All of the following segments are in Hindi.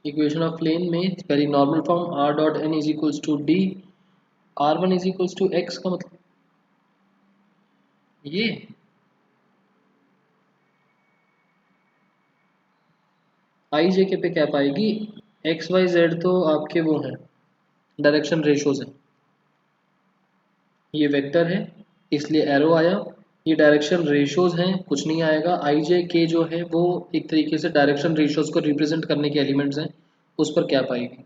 इक्वेशन ऑफ प्लेन में very normal form r dot n is equals to d r1 is equals to x का मतलब ये आई जे के पे क्या पाएगी एक्स वाई जेड तो आपके वो हैं डायरेक्शन रेशोज हैं ये वेक्टर है इसलिए एरो आया ये डायरेक्शन रेशोज हैं कुछ नहीं आएगा आई जे के जो है वो एक तरीके से डायरेक्शन रेशोज को रिप्रेजेंट करने के एलिमेंट्स हैं उस पर क्या पाएगी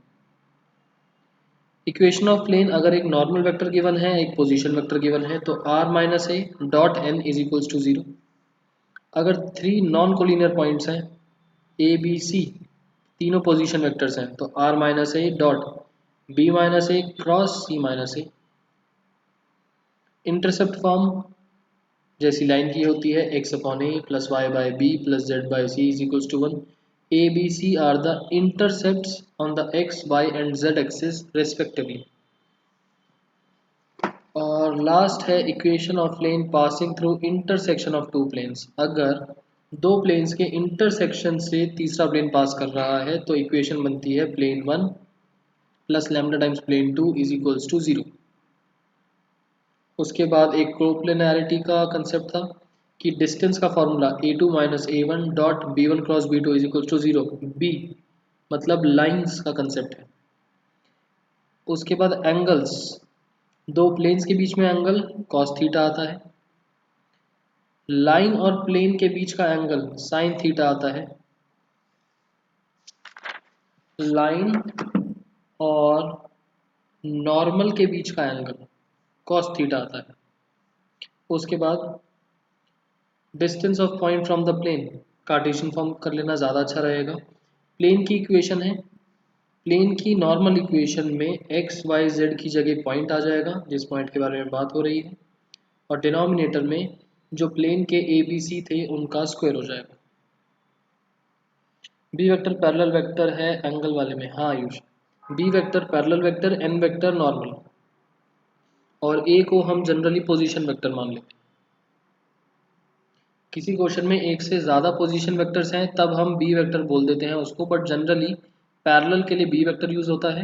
इक्वेशन ऑफ प्लेन अगर एक नॉर्मल वेक्टर गिवन है एक पोजीशन वेक्टर गिवन है तो r minus A dot n is equals to 0 अगर 3 नॉन कोलिनियर पॉइंट्स हैं ए बी सी तीनों पोजीशन वेक्टर्स हैं तो r minus A dot B minus A cross C minus a intercept form जैसी लाइन की होती है x upon a plus y by b plus z by c is equals to 1 a B c are the intercepts on the x y and z axis respectively और लास्ट है equation of plane passing through intersection of two planes अगर दो प्लेन्स के इंटरसेक्शन से तीसरा प्लेन पास कर रहा है तो इक्वेशन बनती है plane 1 plus lambda times plane 2 is equals to 0 उसके बाद एक कोप्लेनैरिटी का कंसेप्ट था कि डिस्टेंस का formula a2 minus a1 dot b1 cross b2 is equals to 0 b मतलब लाइंस का कंसेप्ट है उसके बाद एंगल्स दो प्लेन्स के बीच में एंगल cos थीटा आता है लाइन और प्लेन के बीच का एंगल sin थीटा आता है लाइन और नॉर्मल के बीच का एंगल cos थीटा आता है उसके बाद distance of point from the plane Cartesian form कर लेना ज़्यादा अच्छा रहेगा प्लेन की इक्वेशन है प्लेन की नॉर्मल इक्वेशन में एक्स वाई जेड की जगह पॉइंट आ जाएगा जिस पॉइंट के बारे में बात हो रही है और डिनोमिनेटर में जो प्लेन के ए बी सी थे उनका स्क्वायर हो जाएगा बी वेक्टर पैरेलल वेक्टर है एंगल वाले में हाँ Ayush b vector parallel vector n vector normal और ए को हम जनरली पोजीशन वेक्टर मान लेते हैं किसी क्वेश्चन में एक से ज़्यादा पोजीशन वेक्टर्स हैं तब हम बी वेक्टर बोल देते हैं उसको बट जनरली पैरेलल के लिए बी वेक्टर यूज़ होता है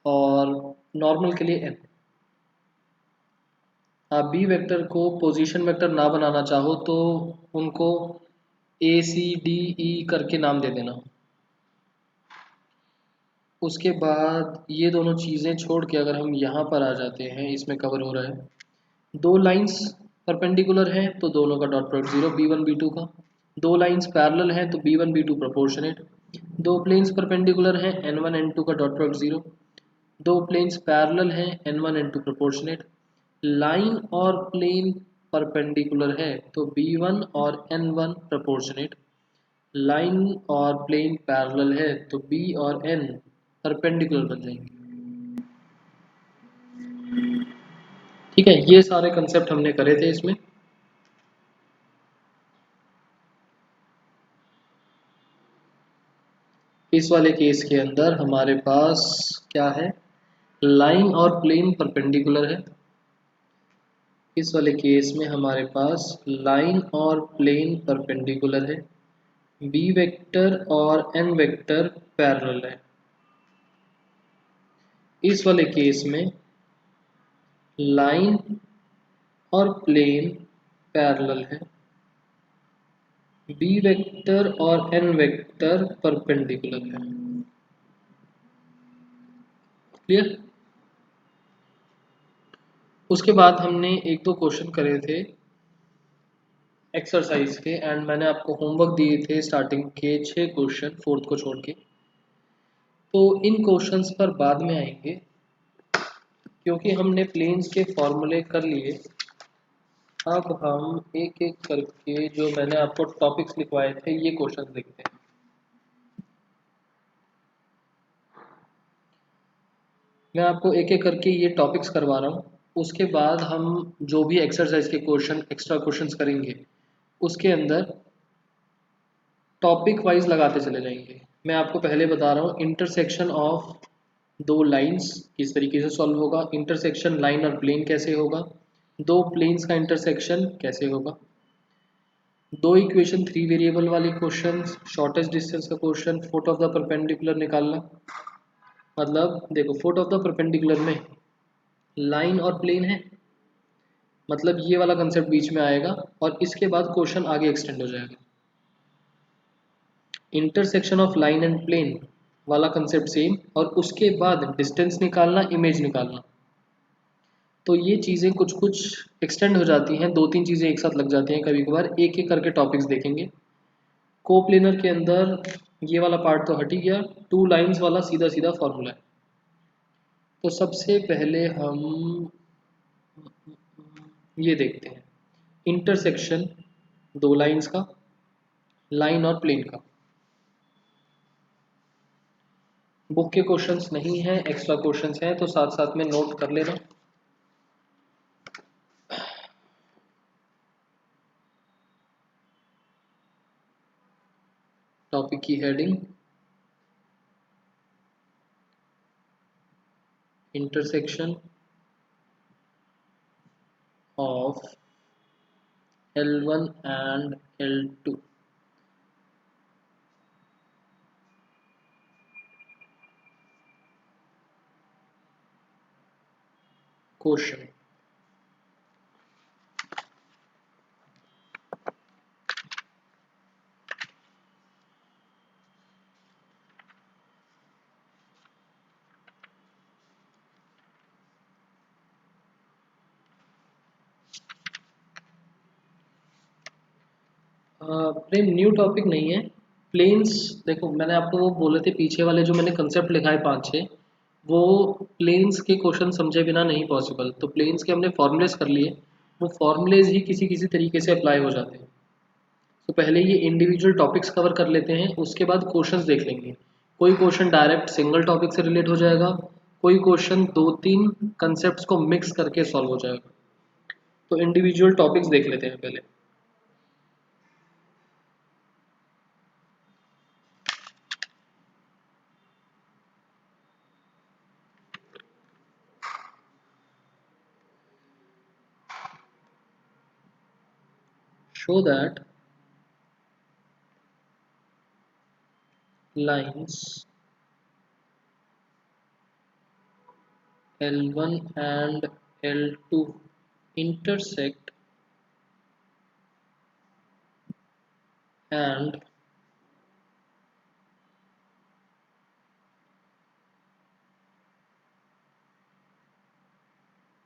और नॉर्मल के लिए एन आप बी वेक्टर को पोजीशन वेक्टर ना बनाना चाहो तो उनको ए सी डी ई करके नाम दे देना उसके बाद ये दोनों चीज़ें छोड़ के अगर हम यहाँ पर आ जाते हैं इसमें कवर हो रहा है दो लाइंस परपेंडिकुलर हैं तो दोनों का डॉट प्रोडक्ट 0 b1 b2 का दो लाइंस पैरेलल हैं तो b1 b2 प्रोपोर्शनेट दो प्लेन्स परपेंडिकुलर हैं n1 n2 का डॉट प्रोडक्ट 0 दो प्लेन्स पैरेलल हैं n1 n2 प्रोपोर्शनेट लाइन और प्लेन परपेंडिकुलर है तो b1 और n1 प्रोपोर्शनेट लाइन और प्लेन पैरेलल है तो b और n परपेंडिकुलर बन जाएंगे ठीक है ये सारे कंसेप्ट हमने करे थे इसमें इस वाले केस के अंदर हमारे पास क्या है लाइन और प्लेन परपेंडिकुलर है इस वाले केस में हमारे पास लाइन और प्लेन परपेंडिकुलर है बी वेक्टर और एन वेक्टर पैरेलल है इस वाले केस में लाइन और प्लेन पैरेलल है बी वेक्टर और एन वेक्टर परपेंडिकुलर है क्लियर उसके बाद हमने एक दो क्वेश्चन करे थे एक्सरसाइज के एंड मैंने आपको होमवर्क दिए थे स्टार्टिंग के 6 क्वेश्चन फोर्थ को छोड़ के तो इन क्वेश्चंस पर बाद में आएंगे क्योंकि हमने प्लेन्स के फॉर्मूले कर लिए अब हम एक एक करके जो मैंने आपको टॉपिक्स लिखवाए थे ये क्वेश्चन देखते हैं मैं आपको एक एक करके ये टॉपिक्स करवा रहा हूँ उसके बाद हम जो भी एक्सरसाइज के क्वेश्चन एक्स्ट्रा क्वेश्चंस करेंगे उसके अंदर टॉपिक वाइज लगाते चले जाएंगे मैं आपको पहले बता रहा हूँ इंटरसेक्शन ऑफ दो लाइंस किस तरीके से सॉल्व होगा इंटरसेक्शन लाइन और प्लेन कैसे होगा दो प्लेन्स का इंटरसेक्शन कैसे होगा दो इक्वेशन थ्री वेरिएबल वाली क्वेश्चन, शॉर्टेस्ट डिस्टेंस का question, foot of the perpendicular निकालना। मतलब देखो फुट ऑफ द परपेंडिकुलर में लाइन और प्लेन है, मतलब ये वाला कंसेप्ट बीच में आएगा और इसके बाद क्वेश्चन आगे एक्सटेंड हो जाएगा। Intersection of line and plane वाला कंसेप्ट सेम, और उसके बाद डिस्टेंस निकालना, इमेज निकालना। तो ये चीज़ें कुछ कुछ एक्सटेंड हो जाती हैं, दो तीन चीज़ें एक साथ लग जाती हैं कभी कभार। एक एक करके टॉपिक्स देखेंगे। कोप्लेनर के अंदर ये वाला पार्ट तो हट ही गया, टू लाइंस वाला सीधा सीधा फॉर्मूला है। तो सबसे पहले हम ये देखते हैं, इंटरसेक्शन दो लाइंस का, लाइन और प्लेन का। बुक के क्वेश्चंस नहीं है, एक्स्ट्रा क्वेश्चंस हैं, तो साथ साथ में नोट कर लेना। टॉपिक की heading intersection of L1 and L2। Question, Prem new topic नहीं है। प्लेन्स, देखो मैंने आपको वो बोले थे पीछे वाले जो मैंने कंसेप्ट लिखा है पाँच छः, वो प्लेन्स के क्वेश्चन समझे बिना नहीं पॉसिबल। तो प्लेन्स के हमने फॉर्मुलेस कर लिए, वो फॉर्मुलेज ही किसी किसी तरीके से अप्लाई हो जाते हैं। तो पहले ये इंडिविजुअल टॉपिक्स कवर कर लेते हैं, उसके बाद क्वेश्चंस देख लेंगे। कोई क्वेश्चन डायरेक्ट सिंगल टॉपिक से रिलेट हो जाएगा, कोई क्वेश्चन दो तीन कंसेप्ट्स को मिक्स करके सॉल्व हो जाएगा। तो इंडिविजुअल टॉपिक्स देख लेते हैं पहले। Show that lines L1 and L2 intersect and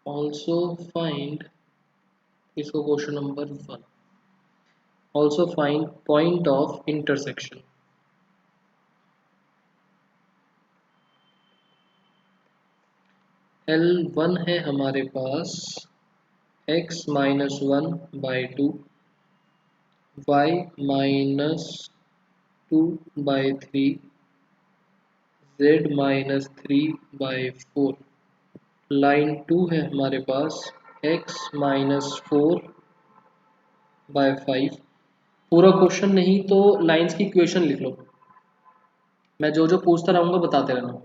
also find, इसको question number 1, also find point of intersection। L1 है हमारे पास x minus one by two, y minus two by three, z minus three by four. Line two है हमारे पास x minus four by five. पूरा क्वेश्चन नहीं तो लाइंस की इक्वेशन लिख लो, मैं जो जो पूछता रहूँगा बताते रहना।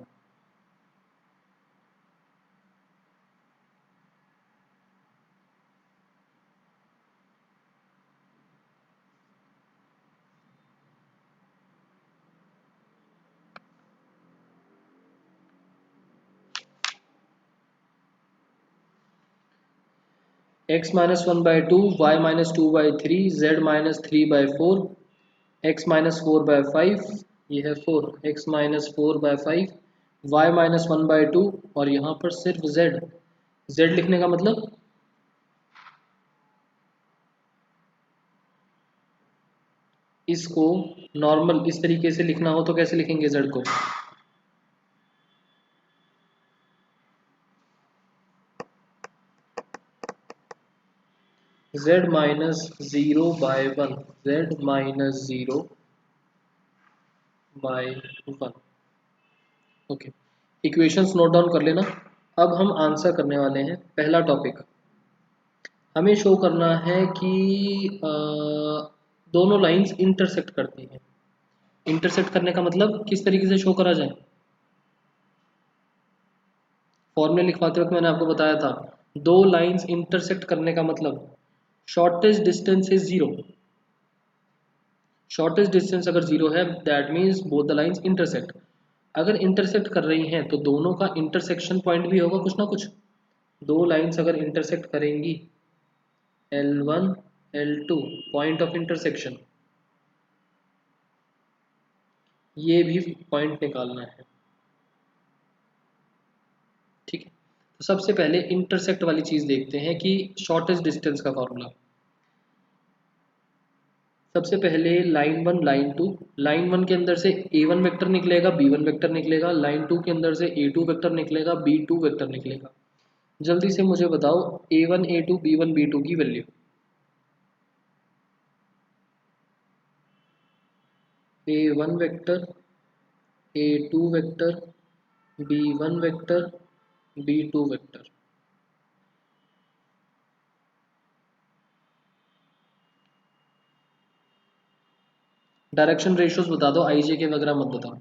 x minus one by two, y minus two by three, z minus three by four, x minus four by five, ये है four, x minus four by five, y minus one by two, और यहाँ पर सिर्फ जेड। जेड लिखने का मतलब इसको नॉर्मल इस तरीके से लिखना हो तो कैसे लिखेंगे जेड को? z minus zero by one, z minus zero by one. Okay, equations note down कर लेना। अब हम आंसर करने वाले हैं। पहला टॉपिक हमें शो करना है कि दोनों लाइंस इंटरसेक्ट करती हैं। इंटरसेक्ट करने का मतलब किस तरीके से शो करा जाए? फॉर्मूले लिखवाते वक्त मैंने आपको बताया था, दो लाइंस इंटरसेक्ट करने का मतलब shortest distance is zero. Shortest distance अगर जीरो है that means both the lines intersect. अगर इंटरसेक्ट कर रही हैं तो दोनों का इंटरसेक्शन पॉइंट भी होगा कुछ ना कुछ। दो लाइंस अगर इंटरसेक्ट करेंगी L1 L2 point of intersection, ये भी पॉइंट निकालना है। ठीक है, तो सबसे पहले इंटरसेक्ट वाली चीज देखते हैं कि शॉर्टेस्ट डिस्टेंस का फॉर्मूला। सबसे पहले line one line two, line one के अंदर से A1 वेक्टर निकलेगा, B1 वेक्टर निकलेगा, लाइन टू के अंदर से A2 वेक्टर निकलेगा, B2 वेक्टर निकलेगा। जल्दी से मुझे बताओ A1 A2 B1 B2 की value. A1 vector, A2 vector, B1 vector, B2 vector. Direction ratios बता दो, IJ के वगैरह मत बताओ,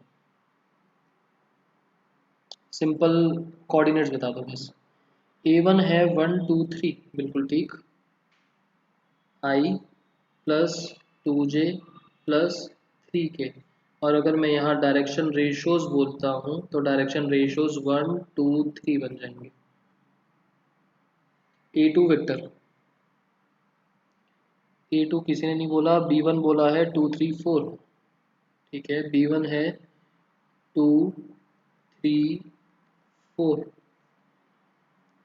सिंपल कोऑर्डिनेट्स बता दो बस। A1 है 1 2 3, बिल्कुल ठीक। I plus 2J plus 3K। और अगर मैं यहाँ डायरेक्शन रेशियोज बोलता हूँ तो डायरेक्शन रेशियोज 1 2 3 बन जाएंगे। A2 वेक्टर, A2 किसी ने नहीं बोला, B1 बोला है 2 3 4। ठीक है, B1 है 2 3 4,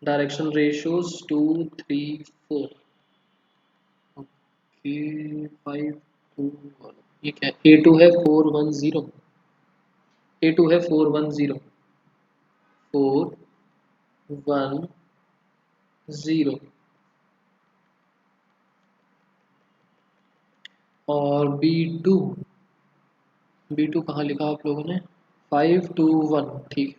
डायरेक्शन रेशियोज 2 3 4। ओके 5 2 1, ये क्या है? A2 है 4 1 0, A2 है 4 1 0, 4 1 0। और B2 कहाँ लिखा आप लोगों ने? 5 2 1, ठीक।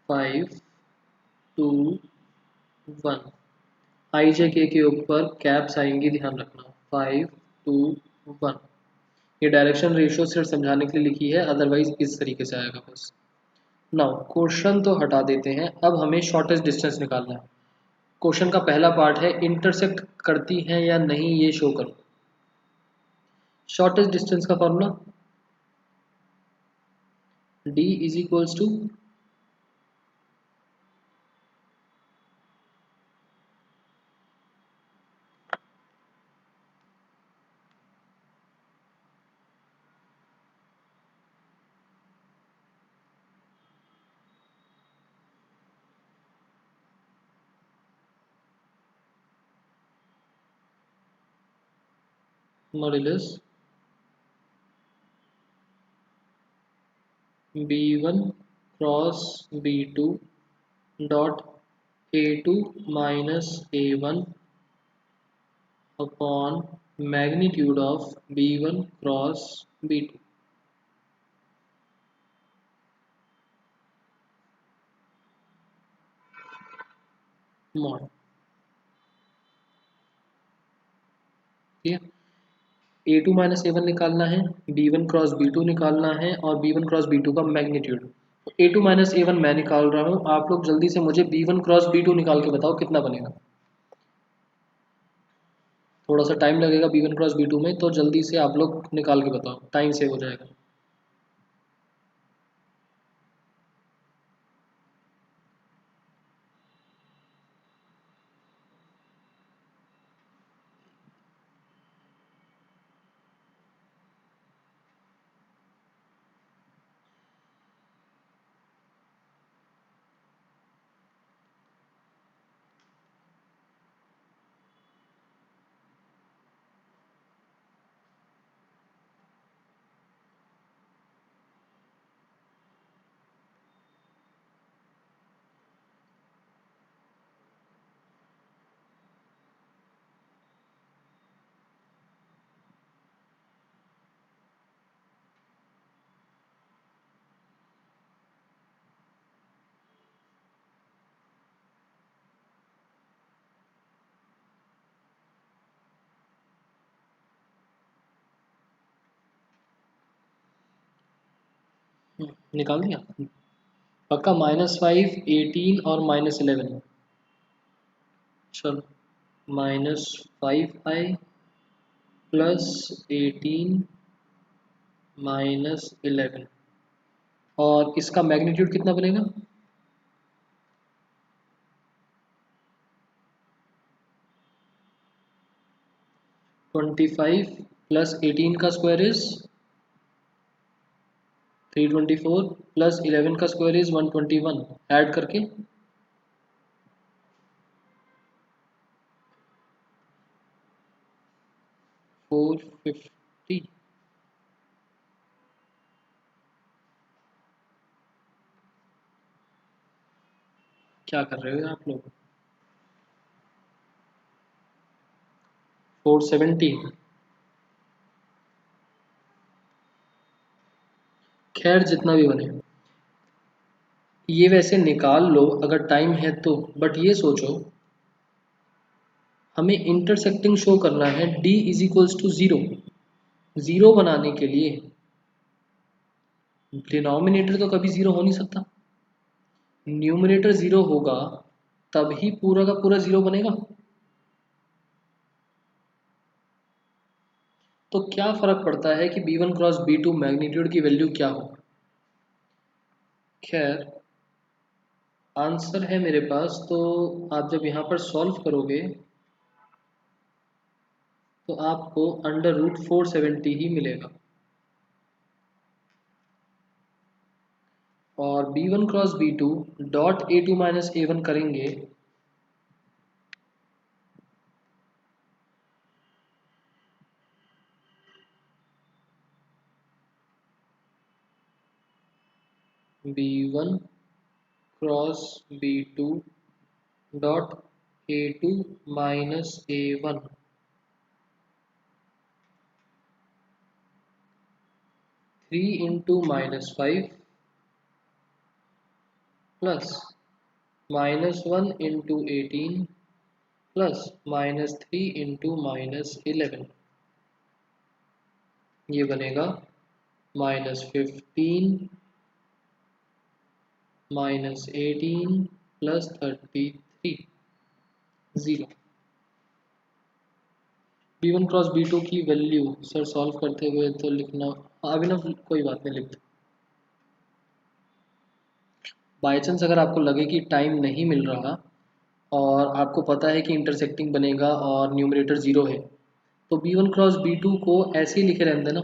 5 2 1, IJK के ऊपर कैप्स आएंगी, ध्यान रखना। 5 2 1, ये डायरेक्शन रेशियो सिर्फ समझाने के लिए लिखी है, अदरवाइज इस तरीके से आएगा बस। नाउ क्वेश्चन तो हटा देते हैं, अब हमें शॉर्टेस्ट डिस्टेंस निकालना है। क्वेश्चन का पहला पार्ट है इंटरसेक्ट करती हैं या नहीं ये शो करो। शॉर्टेस्ट डिस्टेंस का formula D is equals to modulus B1 cross B2 dot A2 minus A1 upon magnitude of B1 cross B2। Mod, ठीक है। A2 माइनस A1 निकालना है, B1 क्रॉस B2 निकालना है और B1 क्रॉस B2 का मैग्नीट्यूड। तो A2 माइनस A1 मैं निकाल रहा हूँ, आप लोग जल्दी से मुझे B1 क्रॉस B2 निकाल के बताओ कितना बनेगा। थोड़ा सा टाइम लगेगा B1 क्रॉस B2 में, तो जल्दी से आप लोग निकाल के बताओ, टाइम सेव हो जाएगा। निकाल दिया पक्का। -5 18 और -11, चलो -5I प्लस 18 माइनस 11, और इसका मैग्नीट्यूड कितना बनेगा? 25 प्लस 18 का स्क्वायर इज 324 प्लस 11 का स्क्वायर इज 121, ऐड करके 450। क्या कर रहे हो आप लोग? 470। खैर जितना भी बने, ये वैसे निकाल लो अगर टाइम है तो, बट ये सोचो हमें इंटरसेक्टिंग शो करना है d is equals to zero. Zero बनाने के लिए डिनोमिनेटर तो कभी ज़ीरो हो नहीं सकता, न्यूमरेटर ज़ीरो होगा तभी पूरा का पूरा ज़ीरो बनेगा। तो क्या फ़र्क पड़ता है कि b1 क्रॉस b2 मैग्नीट्यूड की वैल्यू क्या हो? खैर आंसर है मेरे पास, तो आप जब यहाँ पर सॉल्व करोगे तो आपको √470 ही मिलेगा। और b1 cross b2 dot a2 minus a1 करेंगे b1 cross b2 dot a2 minus a1, 3 into -5 plus -1 into 18 plus -3 into -11, ये बनेगा -15 -18 प्लस 33, 0। b1 क्रॉस b2 की वैल्यू सर सॉल्व करते हुए तो लिखना, अभी ना कोई बात नहीं, लिख दो। बाई चांस अगर आपको लगे कि टाइम नहीं मिल रहा और आपको पता है कि इंटरसेक्टिंग बनेगा और न्यूमरेटर ज़ीरो है, तो b1 क्रॉस b2 को ऐसे ही लिखे रहने देना,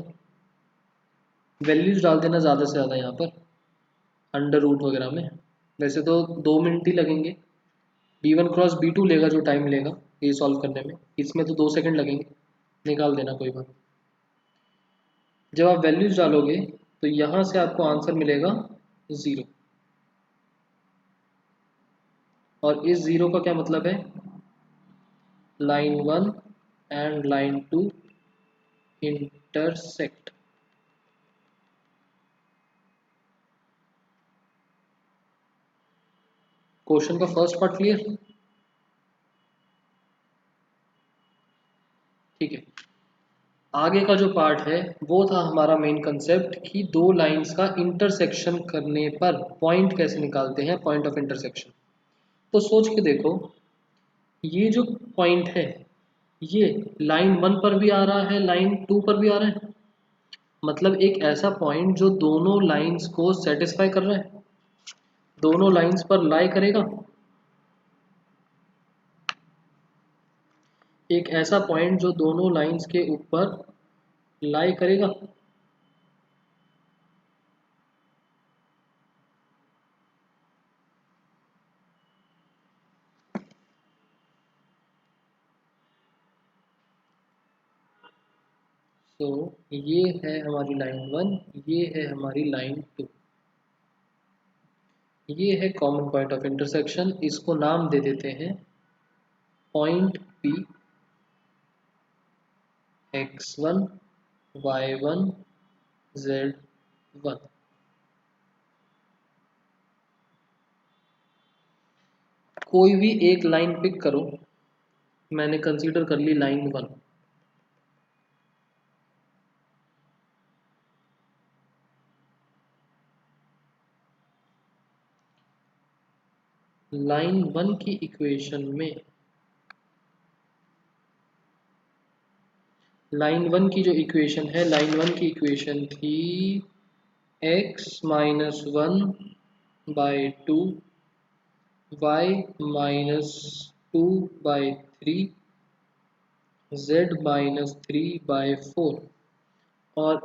वैल्यूज डाल देना ज़्यादा से ज़्यादा यहाँ पर अंडर रूट वगैरह में। वैसे तो 2 मिनट ही लगेंगे, b1 क्रॉस b2 लेगा जो टाइम लेगा ये सॉल्व करने में, इसमें तो 2 सेकंड लगेंगे, निकाल देना कोई बात। जब आप वैल्यूज डालोगे तो यहाँ से आपको आंसर मिलेगा 0, और इस 0 का क्या मतलब है? Line 1 and line 2 intersect. Question का फर्स्ट पार्ट क्लियर? ठीक है, आगे का जो पार्ट है वो था हमारा मेन कंसेप्ट कि दो लाइंस का इंटरसेक्शन करने पर पॉइंट कैसे निकालते हैं, पॉइंट ऑफ इंटरसेक्शन। तो सोच के देखो, ये जो पॉइंट है ये लाइन 1 पर भी आ रहा है, लाइन 2 पर भी आ रहा है, मतलब एक ऐसा पॉइंट जो दोनों लाइंस को सेटिस्फाई कर रहा है, दोनों लाइंस पर लाई करेगा। एक ऐसा पॉइंट जो दोनों लाइंस के ऊपर लाई करेगा। तो ये है हमारी लाइन 1, ये है हमारी लाइन 2, ये है कॉमन पॉइंट ऑफ इंटरसेक्शन। इसको नाम दे देते हैं point P, x1 y1 z1। कोई भी एक लाइन पिक करो, मैंने कंसीडर कर ली लाइन 1। लाइन 1 की इक्वेशन में लाइन वन की जो इक्वेशन है, लाइन वन की इक्वेशन थी x minus one by two, y minus two by three, z minus three by four, और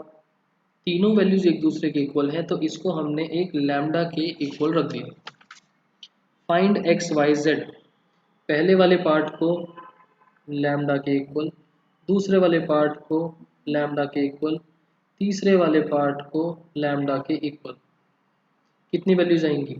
तीनों वैल्यूज एक दूसरे के इक्वल हैं, तो इसको हमने एक लैम्डा के इक्वल रख दिया। फाइंड एक्स वाई जेड, पहले वाले पार्ट को लैम्डा के इक्वल, दूसरे वाले पार्ट को लैम्डा के इक्वल, तीसरे वाले पार्ट को लैम्डा के इक्वल। कितनी वैल्यूज आएंगी?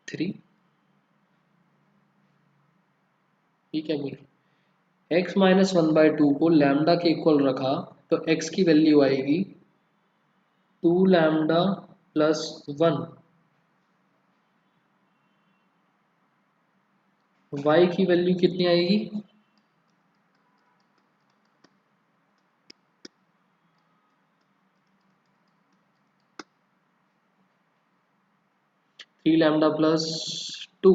थ्री। ठीक है, बोलिए। x minus one by two को लैम्डा के इक्वल रखा तो x की वैल्यू आएगी two lambda plus one, y की वैल्यू कितनी आएगी? Three lambda plus two,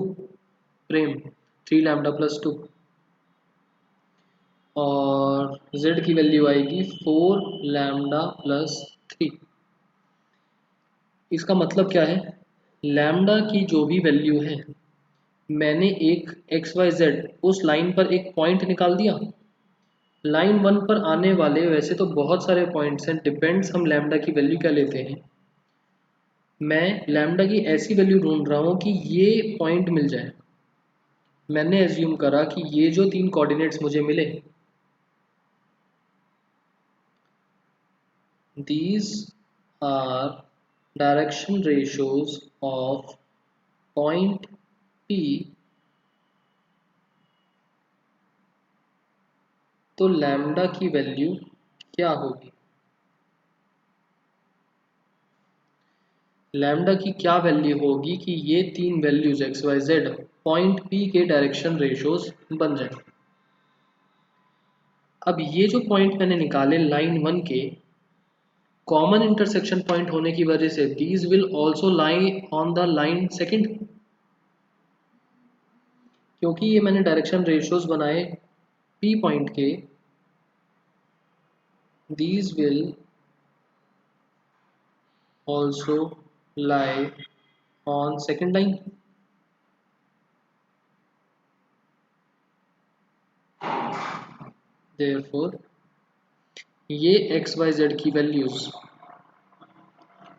Prem, three lambda plus two, और z की वैल्यू आएगी फोर लैम्डा प्लस थ्री। इसका मतलब क्या है? लैम्डा की जो भी वैल्यू है, मैंने एक एक्स वाई जेड उस लाइन पर एक पॉइंट निकाल दिया। लाइन वन पर आने वाले वैसे तो बहुत सारे पॉइंट्स हैं, डिपेंड्स हम लैम्डा की वैल्यू क्या लेते हैं। मैं लैम्डा की ऐसी वैल्यू ढूंढ रहा हूँ कि ये पॉइंट मिल जाए। मैंने एज्यूम करा कि ये जो तीन कोऑर्डिनेट्स मुझे मिले, these are direction ratios of point P, तो लैम्डा की वैल्यू क्या होगी? लैम्डा की क्या वैल्यू होगी कि ये तीन values x y z point P के डायरेक्शन रेशियोज बन जाए। अब ये जो पॉइंट मैंने निकाले लाइन वन के, कॉमन इंटरसेक्शन पॉइंट होने की वजह से these will also lie on the line second, क्योंकि ये मैंने डायरेक्शन रेशियोज बनाए P पॉइंट के, these will also lie on second line। therefore ये एक्स वाई जेड की वैल्यूज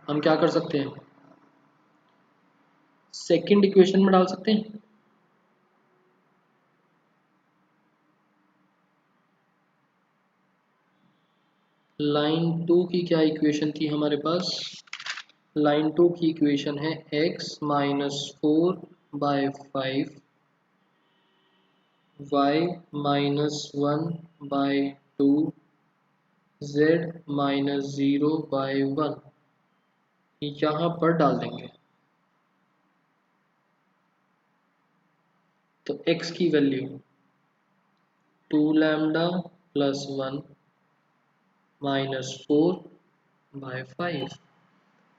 हम क्या कर सकते हैं? सेकंड इक्वेशन में डाल सकते हैं। लाइन टू की क्या इक्वेशन थी हमारे पास? लाइन टू की इक्वेशन है x minus four by five, y minus one by two, z minus zero by one. यहाँ पर डाल देंगे तो x की value two lambda plus one minus four by five,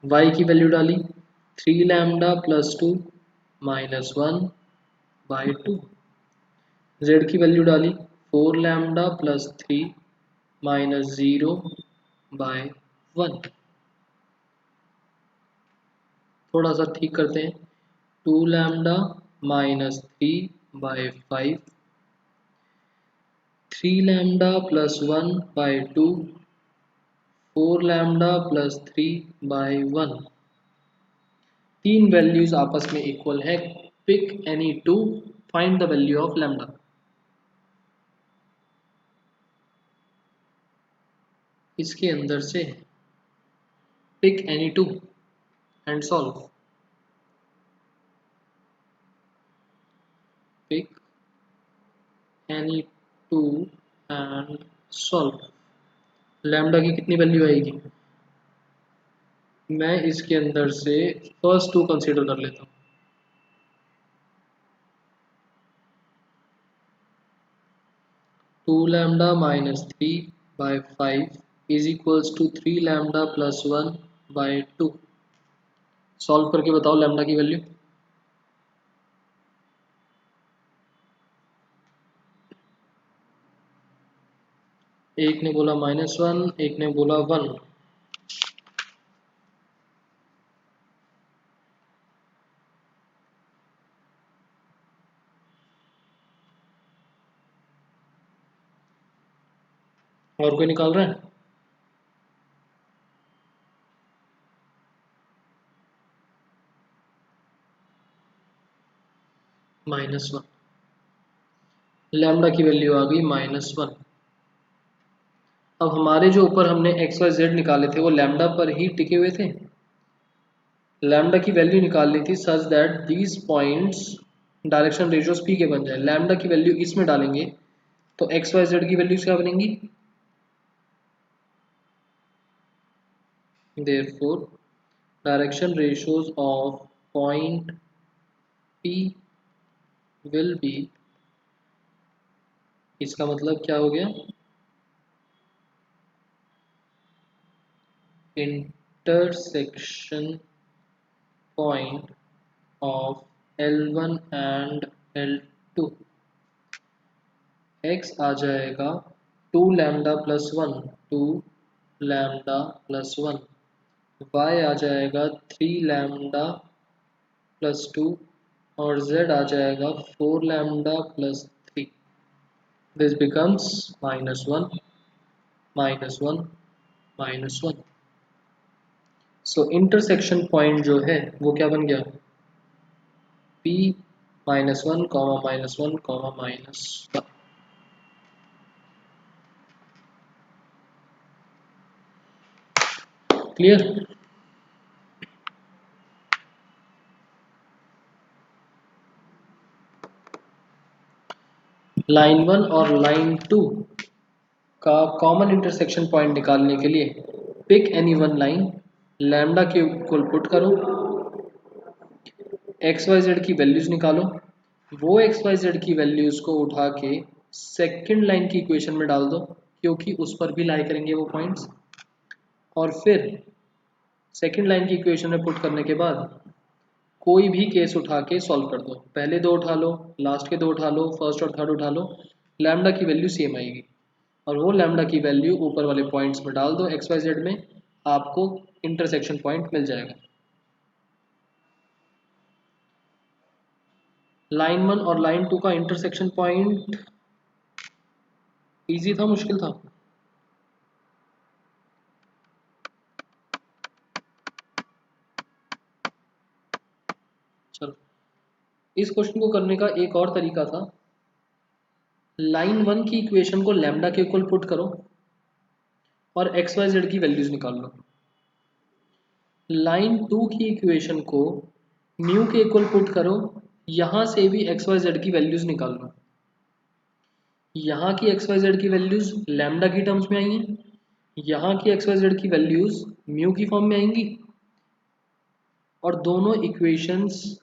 y की वैल्यू डाली three lambda plus two minus one by two, z की वैल्यू डाली four lambda plus three minus zero by one. थोड़ा सा ठीक करते हैं, to lambda minus three by five, three lambda plus one by two, four lambda plus three by one. तीन वैल्यूज आपस में इक्वल है, pick any two, find the value of lambda. इसके अंदर से pick any two and solve. Pick any two and solve. Lambda की कितनी वैल्यू आएगी? मैं इसके अंदर से फर्स्ट टू कंसीडर कर लेता हूँ। Two lambda minus three by five is equals to 3 lambda plus 1/2। Solve करके बताओ लैम्डा की वैल्यू। एक ने बोला -1, एक ने बोला 1। और कोई निकाल रहा है? -1। लैम्डा की वैल्यू आ गई -1। अब हमारे जो ऊपर हमने एक्स वाई जेड निकाले थे वो लैम्डा पर ही टिके हुए थे। लैम्डा की वैल्यू निकालनी थी such that these points direction ratios P के बन जाए। लैम्डा की वैल्यू इसमें डालेंगे तो एक्स वाई जेड की वैल्यूज क्या बनेंगी? Therefore direction ratios of point P will be, इसका मतलब क्या हो गया? Intersection point of L1 and L2। x आ जाएगा 2 lambda plus 1, 2 lambda plus 1। y आ जाएगा 3 लैम्डा प्लस 2 और z आ जाएगा 4 lambda plus 3। This becomes -1 -1 -1। So intersection point जो है वो क्या बन गया? p -1, -1, -1। क्लियर? लाइन 1 और लाइन 2 का कॉमन इंटरसेक्शन पॉइंट निकालने के लिए pick any one line, lambda के इक्वल पुट करो, एक्स वाई जेड की वैल्यूज निकालो। वो एक्स वाई जेड की वैल्यूज को उठा के सेकंड लाइन की इक्वेशन में डाल दो क्योंकि उस पर भी लाई करेंगे वो पॉइंट्स। और फिर सेकंड लाइन की इक्वेशन में पुट करने के बाद कोई भी केस उठा के सॉल्व कर दो। पहले दो उठा लो, लास्ट के दो उठा लो, फर्स्ट और थर्ड उठा लो, लैम्डा की वैल्यू सेम आएगी। और वो लैम्डा की वैल्यू ऊपर वाले पॉइंट्स में डाल दो एक्स वाई जेड में, आपको इंटरसेक्शन पॉइंट मिल जाएगा। लाइन 1 और लाइन 2 का इंटरसेक्शन पॉइंट इजी था मुश्किल था? चलो, इस क्वेश्चन को करने का एक और तरीका था। लाइन 1 की इक्वेशन को लैम्डा के इक्वल पुट करो और एक्स वाई जेड की वैल्यूज निकाल लो। लाइन 2 की इक्वेशन को म्यू के इक्वल पुट करो, यहां से भी एक्स वाई जेड की वैल्यूज निकाल लो। यहाँ की एक्स वाई जेड की वैल्यूज लैम्डा की टर्म्स में आई हैं, यहाँ की एक्स वाई जेड की वैल्यूज म्यू की फॉर्म में आएंगी। और दोनों इक्वेशंस,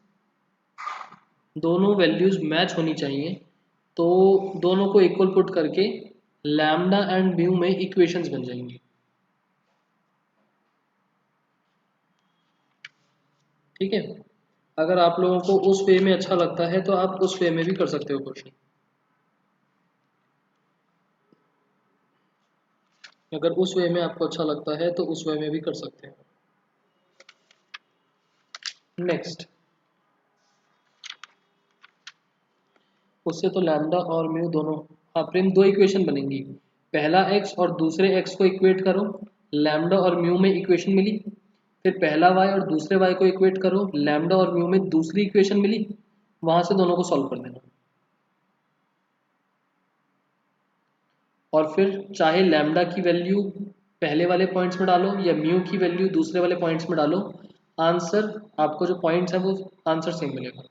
दोनों वैल्यूज मैच होनी चाहिए, तो दोनों को इक्वल पुट करके लैम्डा एंड म्यू में इक्वेशंस बन जाएंगी। ठीक है? अगर आप लोगों को उस वे में अच्छा लगता है तो आप उस वे में भी कर सकते हो क्वेश्चन। अगर उस वे में आपको अच्छा लगता है तो उस वे में भी कर सकते हैं। नेक्स्ट, उससे तो लैम्डा और म्यू दोनों, हाँ प्रिम दो इक्वेशन बनेंगी। पहला एक्स और दूसरे एक्स को इक्वेट करो, लैम्डा और म्यू में इक्वेशन मिली। फिर पहला वाई और दूसरे वाई को इक्वेट करो, लैम्डा और म्यू में दूसरी इक्वेशन मिली। वहां से दोनों को सॉल्व कर देना। और फिर चाहे लैम्डा की वैल्यू पहले वाले पॉइंट्स में डालो या म्यू की वैल्यू दूसरे वाले पॉइंट्स में डालो, आंसर आपको जो पॉइंट्स है वो आंसर सेम मिलेगा।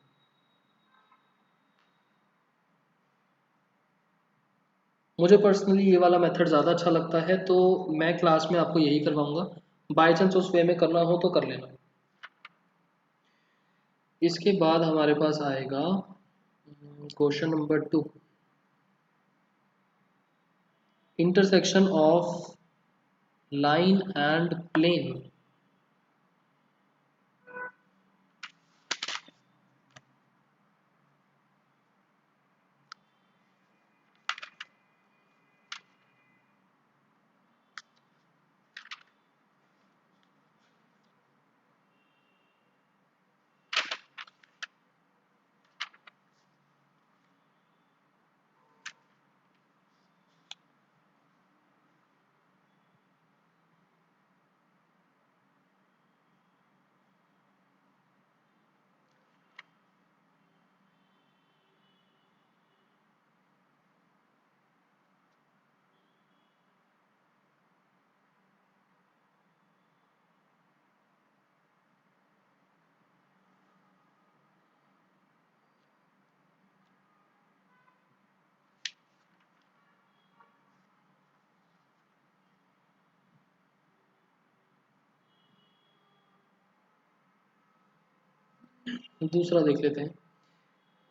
मुझे पर्सनली ये वाला मेथड ज़्यादा अच्छा लगता है, तो मैं क्लास में आपको यही करवाऊंगा। बाय चांस उस वे में करना हो तो कर लेना। इसके बाद हमारे पास आएगा question number 2, intersection of line and plane. दूसरा देख लेते हैं।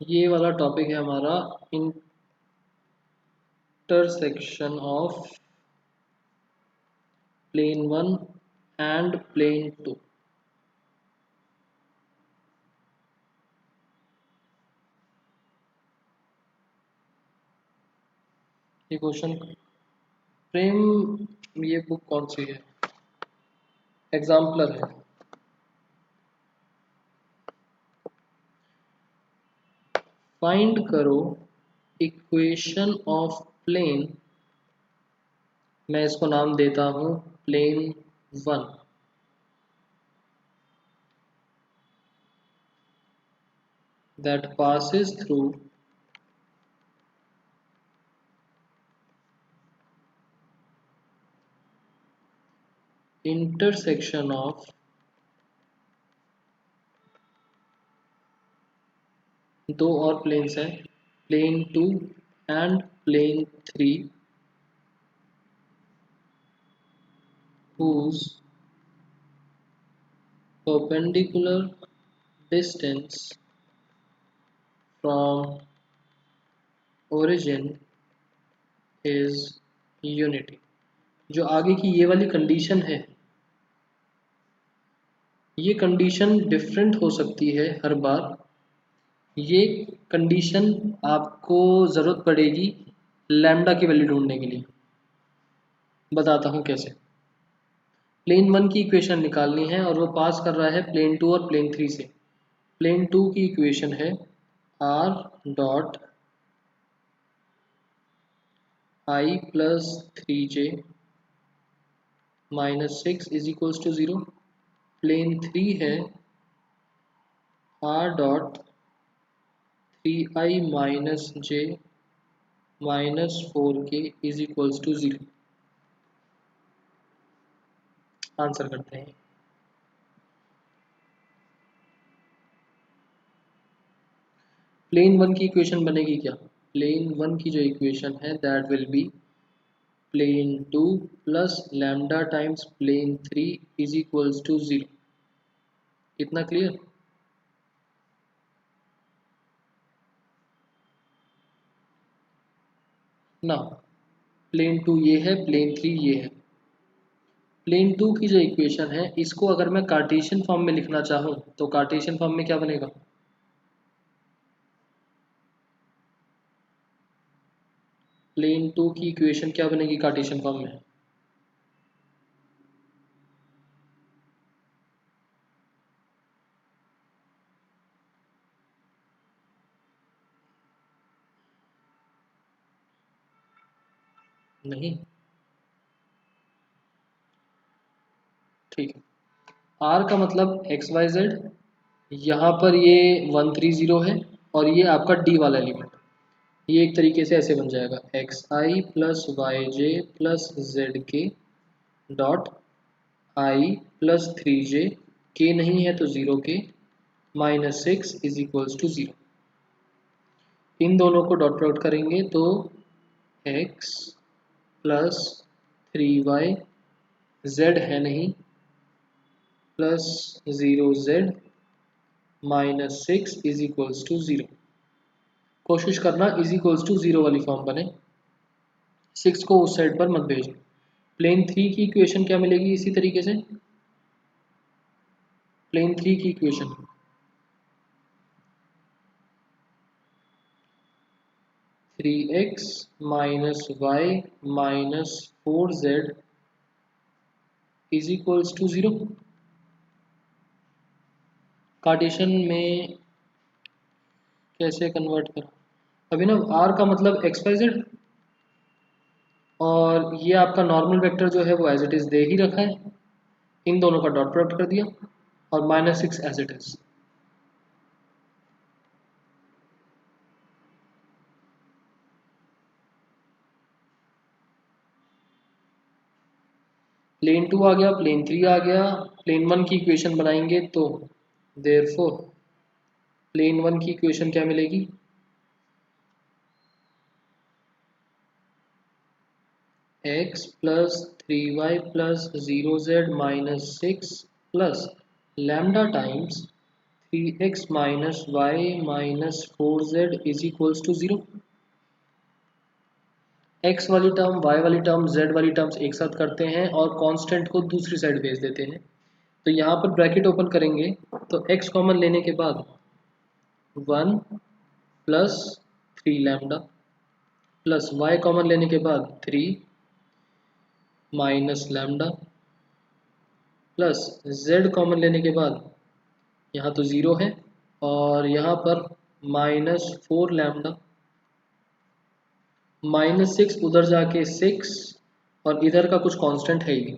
ये वाला टॉपिक है हमारा intersection of plane 1 and plane 2। ये क्वेश्चन प्रेम, ये बुक कौन सी है? एग्जाम्पलर है। फाइंड करो इक्वेशन ऑफ प्लेन, मैं इसको नाम देता हूं plane 1, that passes through intersection of दो और प्लेन्स हैं, plane 2 and plane 3, whose perpendicular distance from origin is unity। जो आगे की ये वाली कंडीशन है, ये कंडीशन डिफरेंट हो सकती है हर बार। ये कंडीशन आपको ज़रूरत पड़ेगी लैम्डा की वैल्यू ढूंढने के लिए। बताता हूँ कैसे। प्लेन 1 की इक्वेशन निकालनी है और वो पास कर रहा है प्लेन 2 और प्लेन 3 से। प्लेन 2 की इक्वेशन है r dot i plus 3j minus 6 is equals to 0। Plane 3 है r dot 3i minus j minus 4k is equals to 0। Answer करते हैं। प्लेन 1 की इक्वेशन बनेगी क्या? प्लेन 1 की जो इक्वेशन है that will be plane 2 plus lambda times plane 3 is equals to 0। इतना क्लियर? ना, प्लेन 2 ये है, प्लेन 3 ये है। प्लेन 2 की जो इक्वेशन है इसको अगर मैं कार्टेशियन फॉर्म में लिखना चाहूँ तो कार्टेशियन फॉर्म में क्या बनेगा? प्लेन 2 की इक्वेशन क्या बनेगी कार्टेशियन फॉर्म में? नहीं, ठीक है। आर का मतलब एक्स वाई जेड, यहाँ पर ये 130 है और ये आपका डी वाला एलिमेंट। ये एक तरीके से ऐसे बन जाएगा x i plus y j plus z के डॉट आई प्लस 3j, के नहीं है तो 0 के माइनस 6 इज इक्वल्स टू 0। इन दोनों को डॉट प्रोडक्ट करेंगे तो x प्लस 3y, z है नहीं, plus 0z minus 6 is equals to 0। कोशिश करना इज इक्वल्स टू 0 वाली फॉर्म बने, 6 को उस साइड पर मत भेजना। प्लेन 3 की इक्वेशन क्या मिलेगी इसी तरीके से? प्लेन 3 की equation 3x minus y minus 4z is equals to 0। Cartesian में कैसे कन्वर्ट कर? अभिनव, r का मतलब एक्स वाई जेड, और ये आपका नॉर्मल वेक्टर जो है वो एज इट इज दे ही रखा है, इन दोनों का डॉट प्रोडक्ट कर दिया और -6 एज इट इज। प्लेन 2 आ गया, प्लेन 3 आ गया, प्लेन 1 की इक्वेशन बनाएंगे तो देयरफॉर प्लेन 1 की इक्वेशन क्या मिलेगी? x plus 3y plus 0z minus 6 plus lambda times 3x minus y minus 4z is equals to 0। x वाली टर्म, y वाली टर्म, z वाली टर्म्स एक साथ करते हैं और कांस्टेंट को दूसरी साइड भेज देते हैं। तो यहाँ पर ब्रैकेट ओपन करेंगे तो x कॉमन लेने के बाद 1 plus 3 lambda plus y common लेने के बाद 3 minus lambda plus z common लेने के बाद यहाँ तो 0 है और यहाँ पर -4 लैम्डा -6 उधर जाके 6 और इधर का कुछ कांस्टेंट है ही नहीं।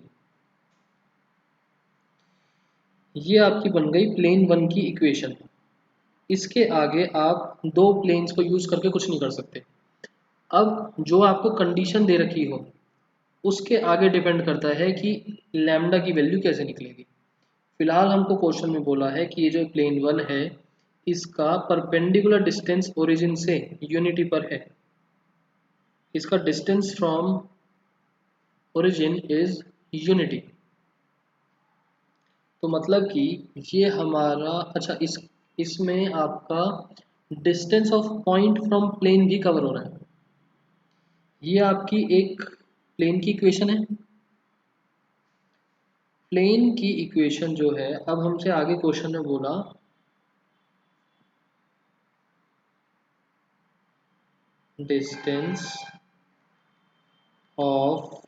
ये आपकी बन गई प्लेन 1 की इक्वेशन। इसके आगे आप दो प्लेन्स को यूज करके कुछ नहीं कर सकते। अब जो आपको कंडीशन दे रखी हो उसके आगे डिपेंड करता है कि लैम्डा की वैल्यू कैसे निकलेगी। फिलहाल हमको क्वेश्चन में बोला है कि ये जो प्लेन 1 है इसका परपेंडिकुलर डिस्टेंस ओरिजिन से यूनिटी पर है। इसका distance from origin is unity. तो मतलब कि ये हमारा, अच्छा, इसमें आपका distance of point from plane भी कवर हो रहा है। ये आपकी एक प्लेन की इक्वेशन है। प्लेन की इक्वेशन जो है, अब हमसे आगे क्वेश्चन में बोला डिस्टेंस ऑफ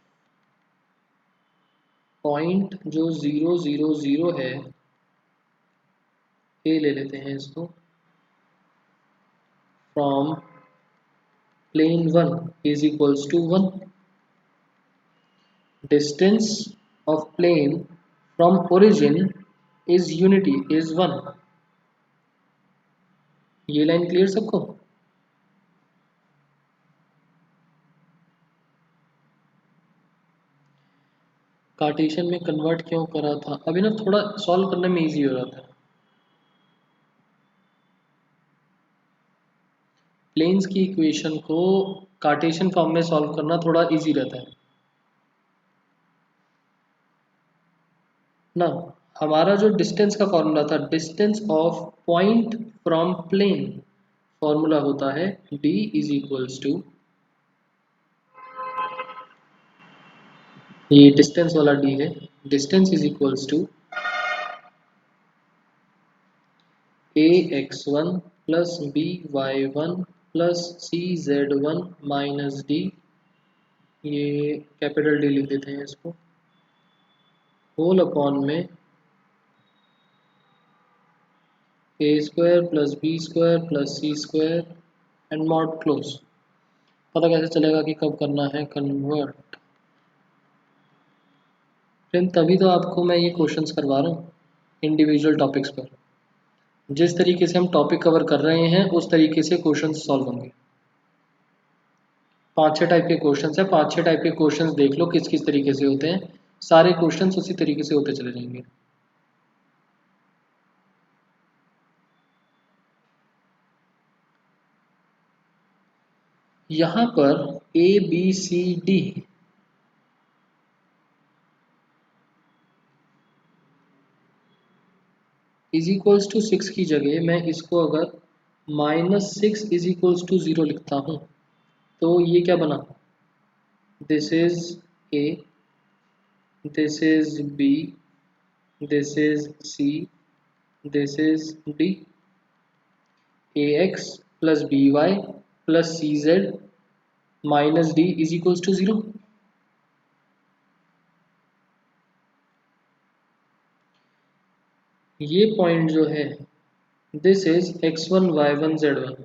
पॉइंट जो 0 0 0 है, ये ले लेते हैं इसको, from plane 1 is equals to 1। Distance of plane from origin is unity is 1। ये लाइन क्लियर सबको? कार्टेशियन में कन्वर्ट क्यों करा था? अभी ना थोड़ा सॉल्व करने में इजी हो रहा था। प्लेन्स की इक्वेशन को कार्टेशियन फॉर्म में सॉल्व करना थोड़ा इजी रहता है ना। हमारा जो डिस्टेंस का फॉर्मूला था, distance of point from plane, formula होता है d इज इक्वल्स टू, ये डिस्टेंस वाला d है, distance is equals to ax1 plus by1 plus cz1 minus d, ये कैपिटल D लिख देते हैं इसको, होल अपॉन में a square plus b square plus c square and mod close. पता कैसे चलेगा कि कब करना है कन्वर्ट? फ्रेंड, तभी तो आपको मैं ये क्वेश्चंस करवा रहा हूँ इंडिविजुअल टॉपिक्स पर। जिस तरीके से हम टॉपिक कवर कर रहे हैं उस तरीके से क्वेश्चन सॉल्व होंगे। 5-6 टाइप के क्वेश्चन है, 5-6 टाइप के क्वेश्चन देख लो किस किस तरीके से होते हैं, सारे क्वेश्चन उसी तरीके से होते चले जाएंगे। यहाँ पर A B C D is equals to 6 की जगह मैं इसको अगर -6 इज इक्वल्स टू 0 लिखता हूँ तो ये क्या बना? This is a, this is B, this is C, this is D. AX plus BY plus CZ minus D is equals to 0. ये पॉइंट जो है this is x1 y1 z1,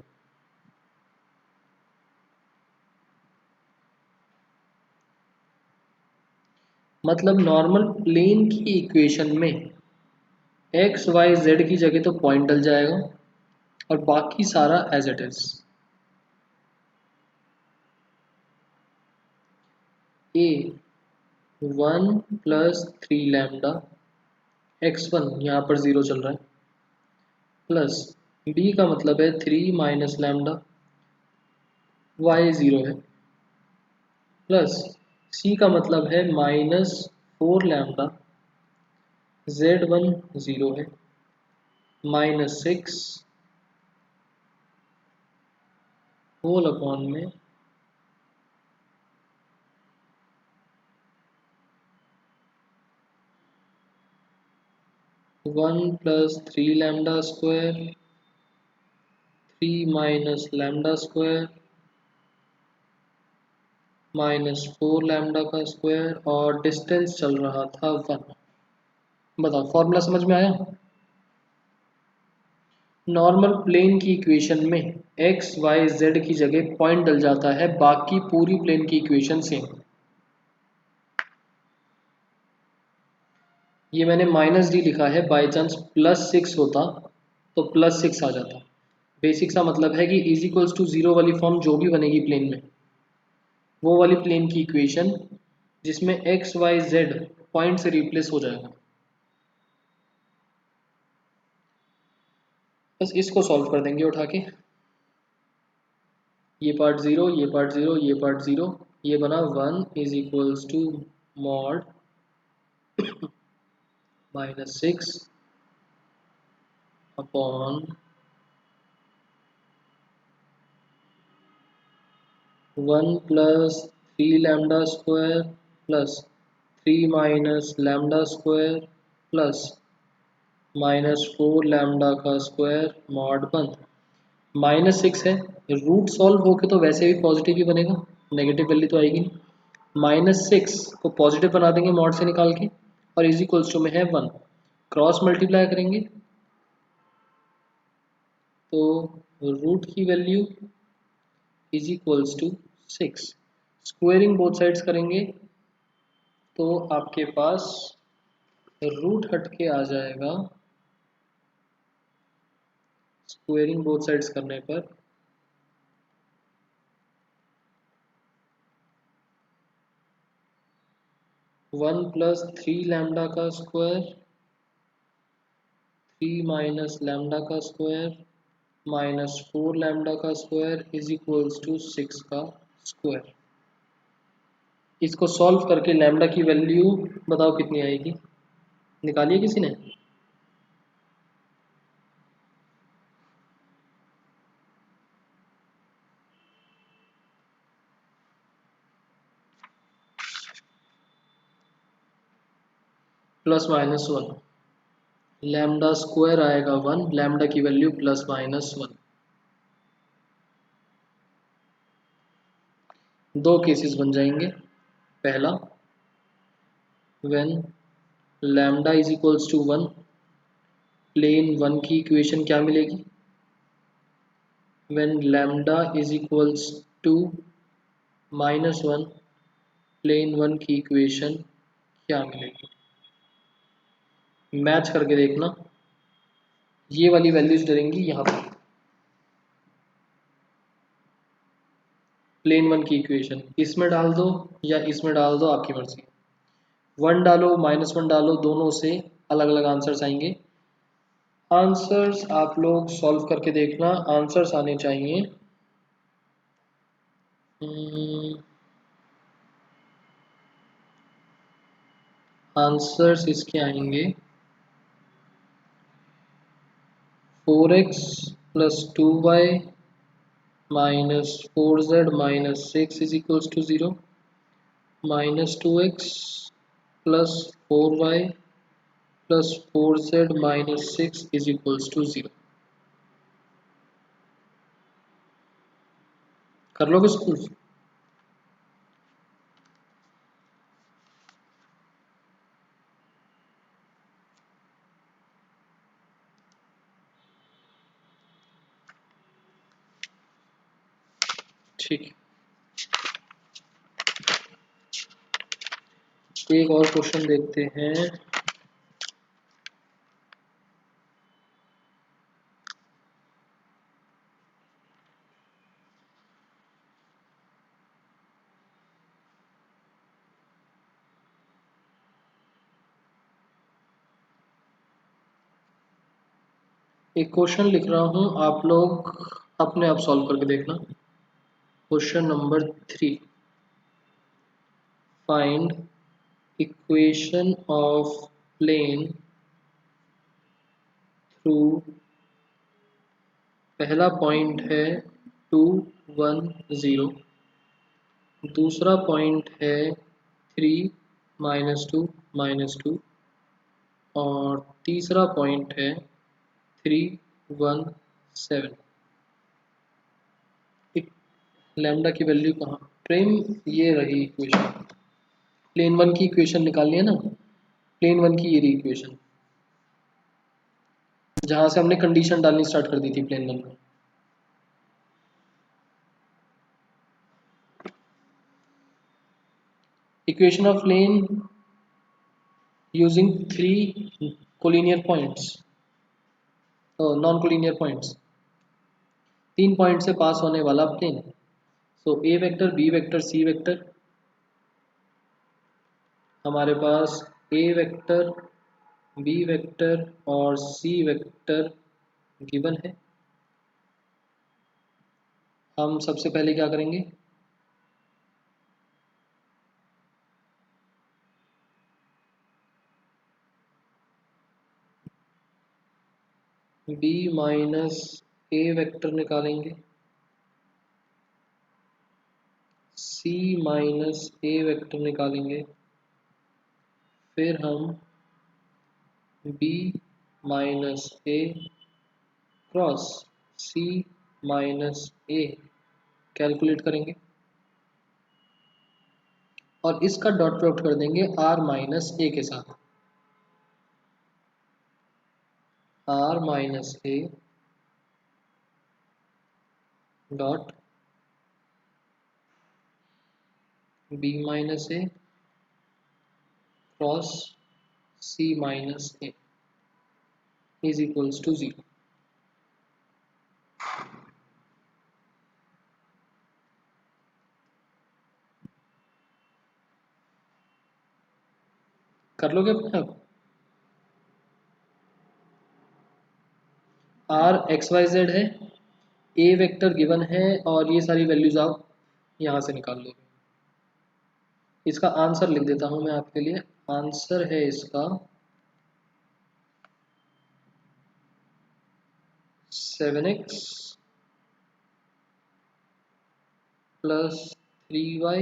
मतलब नॉर्मल प्लेन की इक्वेशन में एक्स वाई जेड की जगह तो पॉइंट डल जाएगा और बाकी सारा as it is. A 1 + 3 lambda x1 यहाँ पर 0 चल रहा है, प्लस बी का मतलब है 3 - लैम्डा y 0 है, प्लस सी का मतलब है -4 लैम्डा z1 0 है, -6 होल अपॉन में 1 + 3 lambda square 3 - lambda square -4 lambda का स्क्वायर और डिस्टेंस चल रहा था 1। बताओ फॉर्मूला समझ में आया? नॉर्मल प्लेन की इक्वेशन में एक्स वाई जेड की जगह पॉइंट डल जाता है, बाकी पूरी प्लेन की इक्वेशन सेम। ये मैंने -d लिखा है, बाई चांस +6 होता तो +6 आ जाता। बेसिक सा मतलब है कि इज इक्वल्स टू 0 वाली फॉर्म जो भी बनेगी प्लेन में, वो वाली प्लेन की इक्वेशन जिसमें एक्स वाई जेड पॉइंट से रिप्लेस हो जाएगा। बस इसको सॉल्व कर देंगे उठा के। ये पार्ट 0, ये पार्ट 0, ये पार्ट 0, ये बना 1 is equals to mod -6 upon 1 + 3 lambda square plus 3 - lambda square plus -4 lambda का स्क्वायर मॉड बंद। -6 है, रूट सॉल्व होके तो वैसे भी पॉजिटिव ही बनेगा, नेगेटिव वैल्यू तो आएगी नहीं। -6 को पॉजिटिव बना देंगे मॉड से निकाल के और इज इक्वल्स टू में है 1, क्रॉस मल्टीप्लाई करेंगे तो रूट की value is equals to 6, squaring both sides करेंगे तो आपके पास रूट हट के आ जाएगा, स्क्वेयरिंग बोथ साइड्स करने पर 1 + 3 लैम्डा का स्क्वायर 3 - लैम्डा का स्क्वायर -4 लैम्डा का स्क्वायर इज इक्वल्स टू 6 का स्क्वायर। इसको सॉल्व करके लैम्डा की वैल्यू बताओ कितनी आएगी, निकालिए किसी ने। +-1, लैम्डा स्क्वायर आएगा 1, लैम्डा की वैल्यू +-1। दो केसेस बन जाएंगे। पहला, when lambda is equals to 1, plane 1 की इक्वेशन क्या मिलेगी? When lambda is equals to -1, plane 1 की इक्वेशन क्या मिलेगी? मैच करके देखना, ये वाली वैल्यूज डलेंगी यहाँ पर, प्लेन 1 की इक्वेशन इसमें डाल दो या इसमें डाल दो, आपकी मर्जी। 1 डालो -1 डालो, दोनों से अलग अलग आंसर्स आएंगे। आंसर्स आप लोग सॉल्व करके देखना, आंसर्स आने चाहिए आंसर्स इसके आएंगे 4x + 2y -4z - 6 is equals to 0, -2x plus 4y plus 4z minus 6 is equals to 0। कर लोगे स्कूल? ठीक है, एक और क्वेश्चन देखते हैं। एक क्वेश्चन लिख रहा हूँ, आप लोग अपने आप सॉल्व करके देखना। Question number 3, find equation of plane through, पहला पॉइंट है 2 1 0, दूसरा पॉइंट है 3 -2 -2, और तीसरा पॉइंट है 3 1 7। लैम्डा की वैल्यू कहाँ प्रेम? ये रही इक्वेशन, प्लेन वन की इक्वेशन निकालनी है ना। प्लेन वन की ये रही इक्वेशन, जहां से हमने कंडीशन डालनी स्टार्ट कर दी थी प्लेन वन में। Equation of plane using 3 collinear points, non collinear points, 3 point से पास होने वाला plane. So A vector, B vector, C vector, हमारे पास ए वेक्टर, बी वेक्टर और सी वेक्टर गिवन है। हम सबसे पहले क्या करेंगे, बी माइनस ए वेक्टर निकालेंगे, सी माइनस ए वेक्टर निकालेंगे, फिर हम B minus A cross C minus A calculate करेंगे, और इसका डॉट प्रोडक्ट कर देंगे आर माइनस ए के साथ। R minus A dot B minus A cross C minus A is equals to 0। कर लोगे अपने आप? आर एक्स वाई जेड है, ए वेक्टर गिवन है, और ये सारी वैल्यूज आप यहाँ से निकाल लोगे। इसका आंसर लिख देता हूँ मैं आपके लिए। आंसर है इसका 7x plus 3y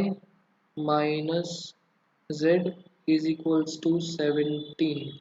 minus z is equals to 17।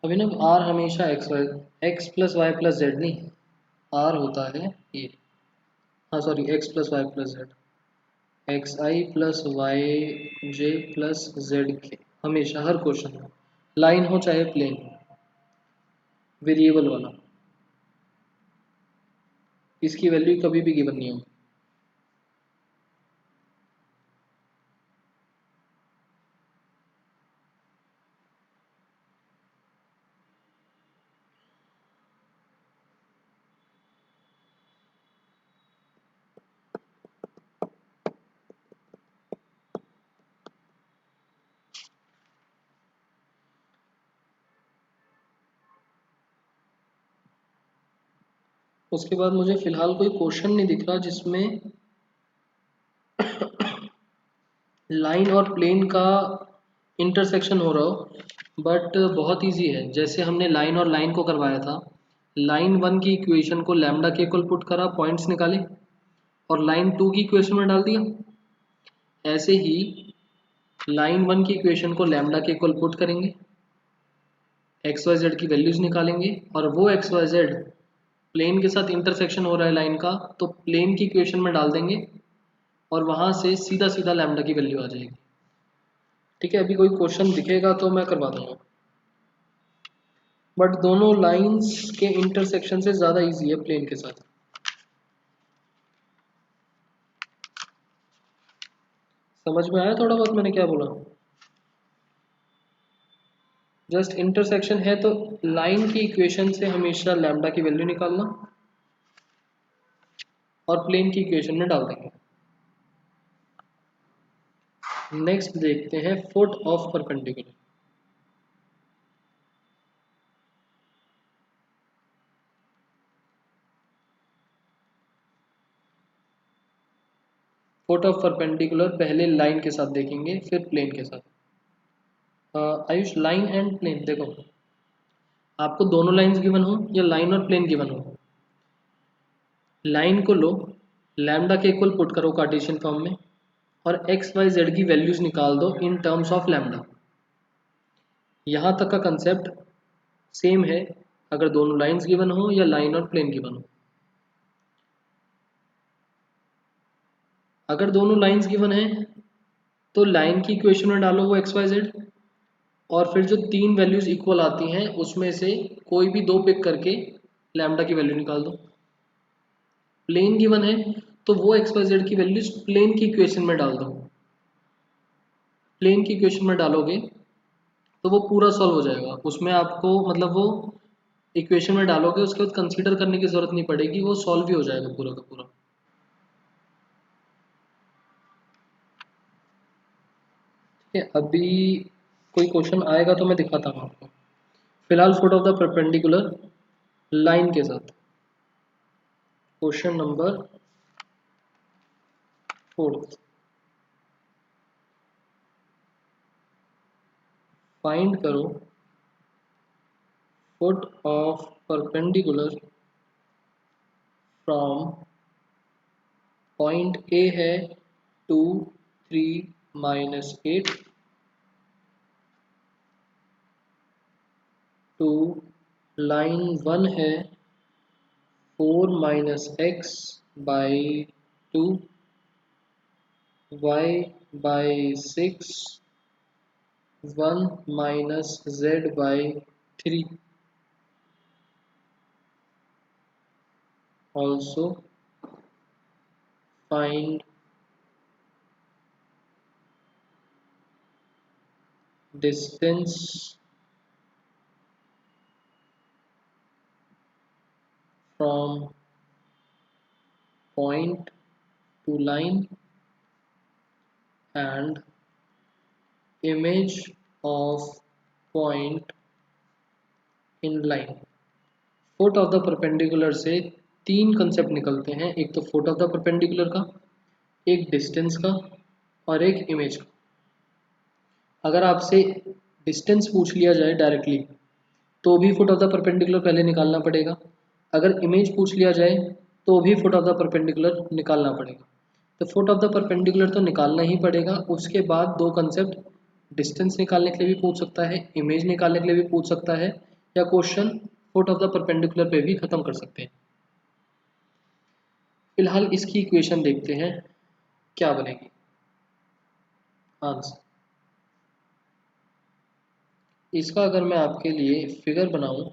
Abhinav, r हमेशा x plus y plus z नहीं, आर होता है ये, हाँ sorry, x plus y plus z, x i plus y j plus z के, हमेशा हर क्वेश्चन में, लाइन हो चाहे प्लेन। वेरिएबल वाला, इसकी वैल्यू कभी भी गिवन नहीं होगी। उसके बाद मुझे फिलहाल कोई क्वेश्चन नहीं दिख रहा जिसमें लाइन और प्लेन का इंटरसेक्शन हो रहा हो, बट बहुत इजी है। जैसे हमने लाइन और लाइन को करवाया था, लाइन वन की इक्वेशन को लैम्डा के इक्वल पुट करा, पॉइंट्स निकाले, और लाइन टू की इक्वेशन में डाल दिया। ऐसे ही लाइन वन की इक्वेशन को लैम्डा के इक्वल पुट करेंगे, एक्स वाई जेड की वैल्यूज निकालेंगे, और वो एक्स वाई जेड प्लेन के साथ इंटरसेक्शन हो रहा है लाइन का, तो प्लेन की इक्वेशन में डाल देंगे, और वहां से सीधा सीधा लैम्डा की वैल्यू आ जाएगी। ठीक है, अभी कोई क्वेश्चन दिखेगा तो मैं करवा दूंगा, बट दोनों लाइंस के इंटरसेक्शन से ज़्यादा इजी है प्लेन के साथ। समझ में आया थोड़ा बहुत मैंने क्या बोला? जस्ट इंटरसेक्शन है तो लाइन की इक्वेशन से हमेशा लैम्डा की वैल्यू निकालना और प्लेन की इक्वेशन में डाल देंगे। नेक्स्ट देखते हैं foot of perpendicular. Foot of perpendicular पहले लाइन के साथ देखेंगे, फिर प्लेन के साथ। आयुष, लाइन एंड प्लेन देखो, आपको दोनों लाइंस गिवन हो या लाइन और प्लेन गिवन हो, लाइन को लो, लैम्डा के इक्वल पुट करो कार्टेशियन फॉर्म में, और एक्स वाई जेड की वैल्यूज निकाल दो इन टर्म्स ऑफ लैम्डा। यहाँ तक का कंसेप्ट सेम है, अगर दोनों लाइंस गिवन हो या लाइन और प्लेन गिवन हो। अगर दोनों लाइंस गिवन है तो लाइन की इक्वेशन में डालो वो एक्स वाई जेड, और फिर जो तीन वैल्यूज इक्वल आती हैं उसमें से कोई भी दो पिक करके लैम्डा की वैल्यू निकाल दो। प्लेन गिवन है तो वो एक्स वाई जेड की वैल्यूज प्लेन की इक्वेशन में डाल दो। प्लेन की इक्वेशन में डालोगे तो वो पूरा सॉल्व हो जाएगा, उसमें आपको मतलब वो इक्वेशन में डालोगे उसके बाद कंसीडर करने की जरूरत नहीं पड़ेगी, वो सॉल्व भी हो जाएगा पूरा का पूरा। ठीक है, अभी कोई क्वेश्चन आएगा तो मैं दिखाता हूँ आपको। फिलहाल foot of the perpendicular line के साथ क्वेश्चन नंबर 4, फाइंड करो foot of perpendicular from point A है 2 3 -8 टू लाइन 1 है 4 - x/2 y/6 1 - z/3। Also find distance from point to line and image of point in line। Foot of the perpendicular से तीन कंसेप्ट निकलते हैं, एक तो फुट ऑफ द परपेंडिकुलर का, एक डिस्टेंस का, और एक इमेज का। अगर आपसे डिस्टेंस पूछ लिया जाए डायरेक्टली तो भी फुट ऑफ द परपेंडिकुलर पहले निकालना पड़ेगा, अगर इमेज पूछ लिया जाए तो भी फुट ऑफ द परपेंडिकुलर निकालना पड़ेगा। तो फुट ऑफ द परपेंडिकुलर तो निकालना ही पड़ेगा, उसके बाद दो कंसेप्ट डिस्टेंस निकालने के लिए भी पूछ सकता है, इमेज निकालने के लिए भी पूछ सकता है, या question foot of the perpendicular पे भी खत्म कर सकते हैं। फिलहाल इसकी इक्वेशन देखते हैं क्या बनेगी आंसर। इसका अगर मैं आपके लिए फिगर बनाऊं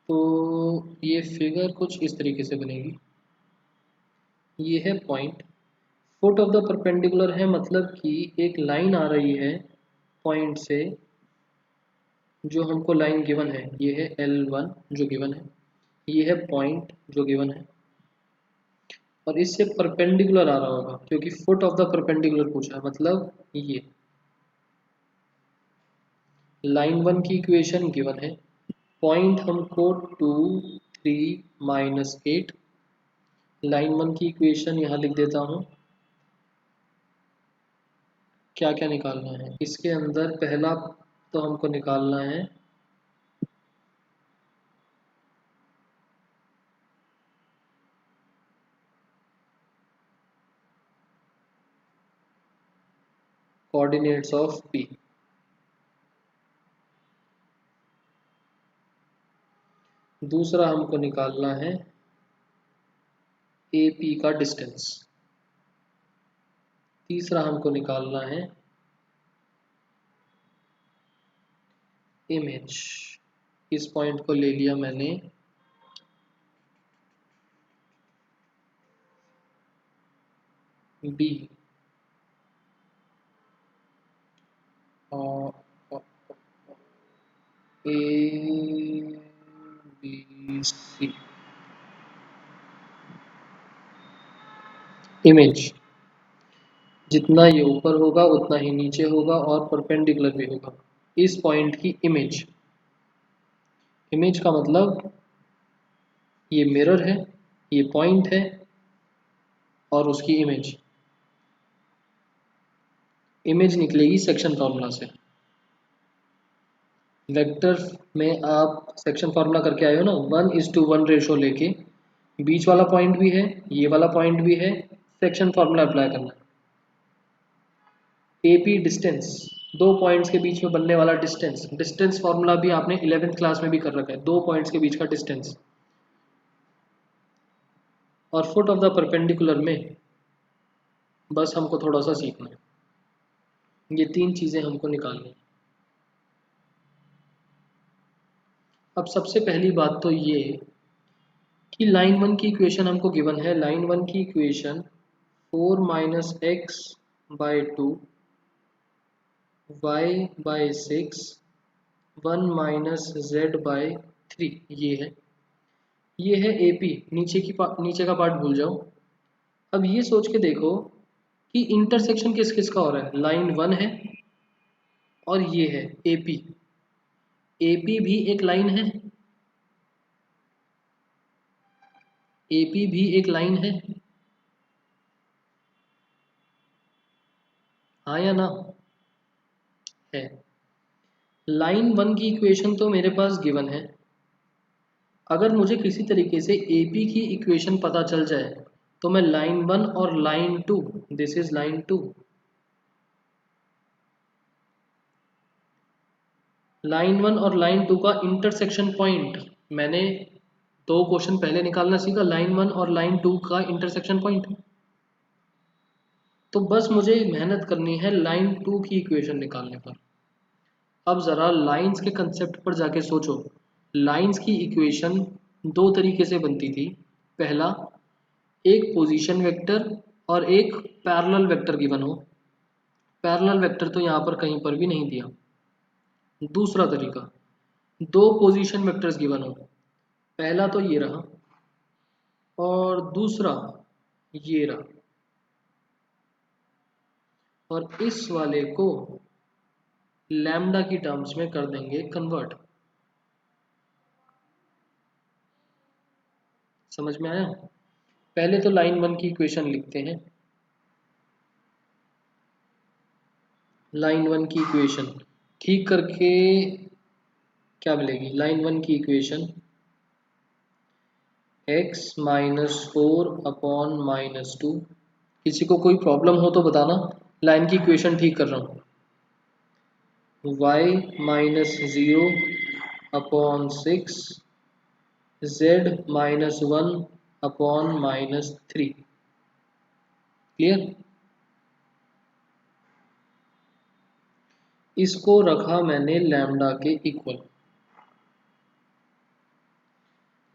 तो ये फिगर कुछ इस तरीके से बनेगी। ये है point, foot of the perpendicular है, मतलब कि एक लाइन आ रही है पॉइंट से, जो हमको लाइन गिवन है, ये है L1 जो गिवन है, ये है पॉइंट जो गिवन है, और इससे परपेंडिकुलर आ रहा होगा क्योंकि फुट ऑफ द परपेंडिकुलर पूछा है, मतलब ये लाइन 1 की इक्वेशन गिवन है, पॉइंट हमको 2 3 -8, लाइन 1 की इक्वेशन यहाँ लिख देता हूँ। क्या क्या निकालना है इसके अंदर, पहला तो हमको निकालना है कोऑर्डिनेट्स ऑफ P। दूसरा हमको निकालना है AP का डिस्टेंस। तीसरा हमको निकालना है इमेज। इस पॉइंट को ले लिया मैंने B, और ABC इमेज। जितना ये ऊपर होगा उतना ही नीचे होगा और परपेंडिकुलर भी होगा। इस पॉइंट की इमेज, इमेज का मतलब ये मिरर है, ये पॉइंट है और उसकी इमेज, इमेज निकलेगी सेक्शन फार्मूला से। वेक्टर में आप सेक्शन फार्मूला करके आए हो ना, 1:1 रेशो लेके, बीच वाला पॉइंट भी है, ये वाला पॉइंट भी है, सेक्शन फार्मूला अप्लाई करना है। AP डिस्टेंस, दो पॉइंट्स के बीच में बनने वाला डिस्टेंस, डिस्टेंस फार्मूला भी आपने 11th क्लास में भी कर रखा है, दो पॉइंट्स के बीच का डिस्टेंस। और फुट ऑफ द परपेंडिकुलर में बस हमको थोड़ा सा सीखना है, ये तीन चीज़ें हमको निकालनी है। अब सबसे पहली बात तो ये कि लाइन 1 की इक्वेशन हमको गिवन है, लाइन 1 की equation 4 - x by 2 y/6 1 - z by 3, ये है AP। नीचे का पार्ट भूल जाओ। अब ये सोच के देखो कि इंटरसेक्शन किस किस का हो रहा है, लाइन 1 है और ये है AP। AP भी एक लाइन है, AP भी एक लाइन है, हाँ या ना? है। लाइन 1 की इक्वेशन तो मेरे पास गिवन है। अगर मुझे किसी तरीके से AP की इक्वेशन पता चल जाए तो मैं लाइन 1 और line 2, this is line 2, line 1 और लाइन 2 का इंटरसेक्शन पॉइंट मैंने 2 क्वेश्चन पहले निकालना सीखा, लाइन 1 और लाइन 2 का इंटरसेक्शन पॉइंट। तो बस मुझे मेहनत करनी है लाइन 2 की इक्वेशन निकालने पर। अब ज़रा लाइंस के कंसेप्ट पर जाके सोचो। लाइंस की इक्वेशन दो तरीके से बनती थी। पहला, एक पोजीशन वेक्टर और एक पैरेलल वेक्टर गिवन हो। पैरेलल वेक्टर तो यहाँ पर कहीं पर भी नहीं दिया। दूसरा तरीका, दो पोजीशन वेक्टर्स गिवन हो। पहला तो ये रहा और दूसरा ये रहा, और इस वाले को लैम्डा की टर्म्स में कर देंगे कन्वर्ट। समझ में आया? पहले तो लाइन 1 की इक्वेशन लिखते हैं। लाइन 1 की इक्वेशन ठीक करके क्या मिलेगी? लाइन 1 की इक्वेशन x-4/-2। किसी को कोई प्रॉब्लम हो तो बताना, लाइन की इक्वेशन ठीक कर रहा हूँ। y-0/6 z-1/-3। क्लियर? इसको रखा मैंने लैम्डा के इक्वल।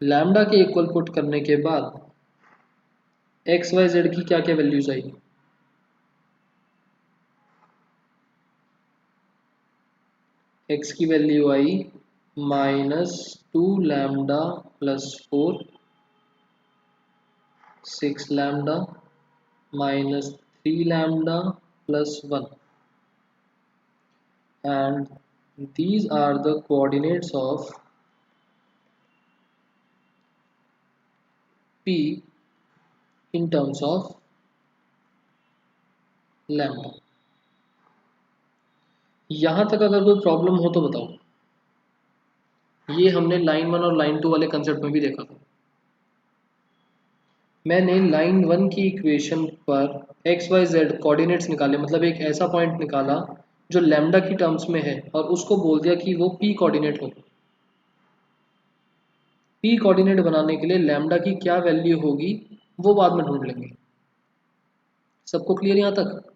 लैम्डा के इक्वल पुट करने के बाद एक्स वाई जेड की क्या क्या वैल्यूज आई? एक्स की value I -2 lambda +4, 6 lambda, -3 lambda +1, and these are the coordinates of P in terms of lambda. यहां तक अगर कोई प्रॉब्लम हो तो बताओ। ये हमने लाइन 1 और लाइन 2 वाले कंसेप्ट में भी देखा था। मैंने लाइन 1 की इक्वेशन पर एक्स वाई जेड कोऑर्डिनेट्स निकाले, मतलब एक ऐसा पॉइंट निकाला जो लैम्डा की टर्म्स में है और उसको बोल दिया कि वो पी कोऑर्डिनेट होगा। पी कोऑर्डिनेट बनाने के लिए लैम्डा की क्या वैल्यू होगी वो बाद में ढूंढ लेंगे। सबको क्लियर यहाँ तक?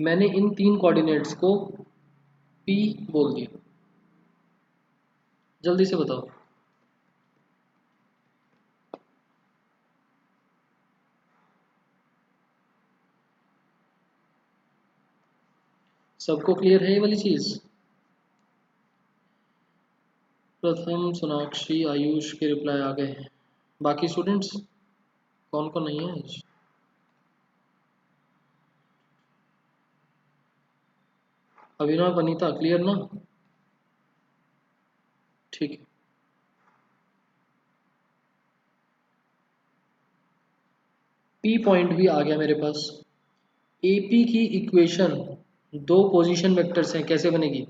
मैंने इन तीन कोऑर्डिनेट्स को पी बोल दिया। जल्दी से बताओ। सबको क्लियर है ये वाली चीज? प्रथम, सोनाक्षी, आयुष के रिप्लाई आ गए हैं। बाकी स्टूडेंट्स कौन कौन नहीं है आज? अभिनव, अनीता क्लियर ना? ठीक है। पी पॉइंट भी आ गया मेरे पास। एपी की इक्वेशन दो पोजीशन वेक्टर्स हैं, कैसे बनेगी?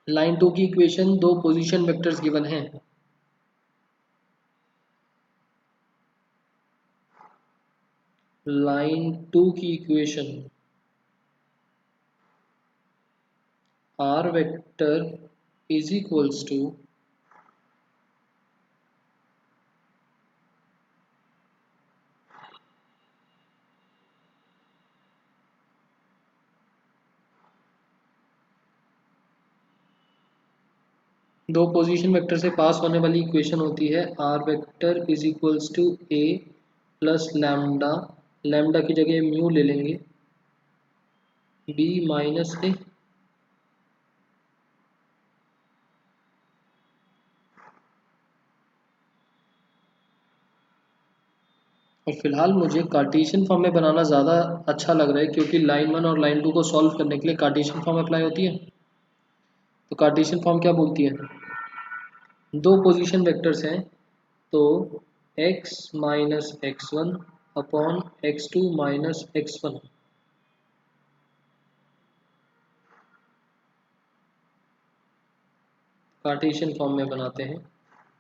लाइन 2 की इक्वेशन दो पोजीशन वेक्टर्स गिवन हैं। लाइन 2 की equation R vector is equals to दो पोजीशन वेक्टर से पास होने वाली इक्वेशन होती है R vector is equals to A plus lambda, lambda की जगह म्यू ले लेंगे, बी माइनस ए। और फिलहाल मुझे कार्टेशियन फॉर्म में बनाना ज़्यादा अच्छा लग रहा है क्योंकि लाइन 1 और लाइन 2 को सॉल्व करने के लिए कार्टेशियन फॉर्म अप्लाई होती है। तो कार्टेशियन फॉर्म क्या बोलती है? दो पोजीशन वेक्टर्स हैं तो x minus x1 upon x2 minus x1। Cartesian form में बनाते हैं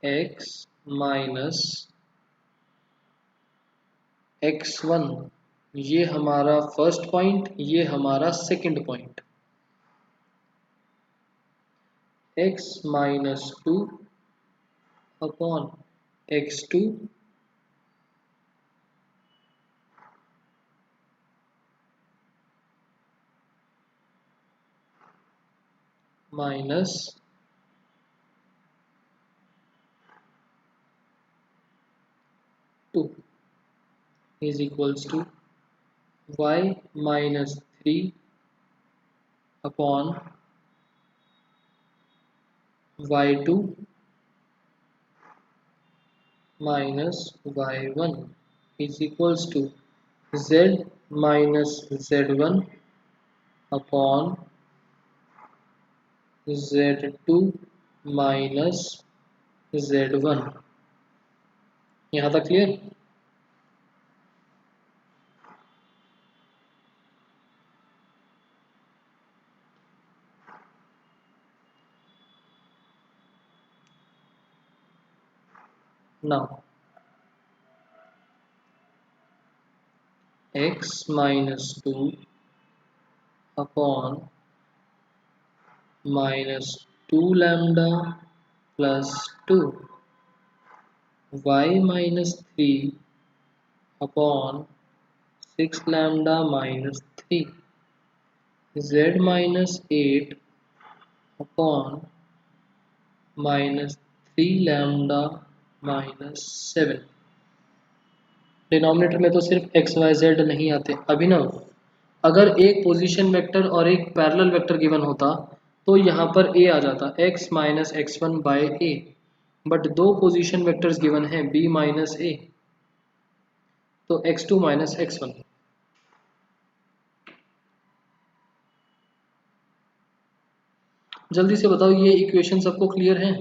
x माइनस x1, ये हमारा फर्स्ट पॉइंट, ये हमारा second point. x minus 2 upon x2 minus 2 is equals to y minus 3 upon y2 minus y1 is equals to z minus z1 upon z2 minus z1। यहाँ तक clear? now x minus 2 upon minus 2 lambda plus 2, y minus 3 upon 6 lambda minus 3, z minus 8 upon minus 3 lambda minus 7। Denominator में तो सिर्फ एक्स वाई जेड नहीं आते। अभिनव, अगर एक पोजीशन वेक्टर और एक पैरेलल वेक्टर गिवन होता तो यहाँ पर ए आ जाता, x minus x one by A. But दो पोजीशन वेक्टर्स गिवन हैं b माइनस ए, तो x2 माइनस एक्स वन। जल्दी से बताओ, ये इक्वेशन सबको क्लियर है?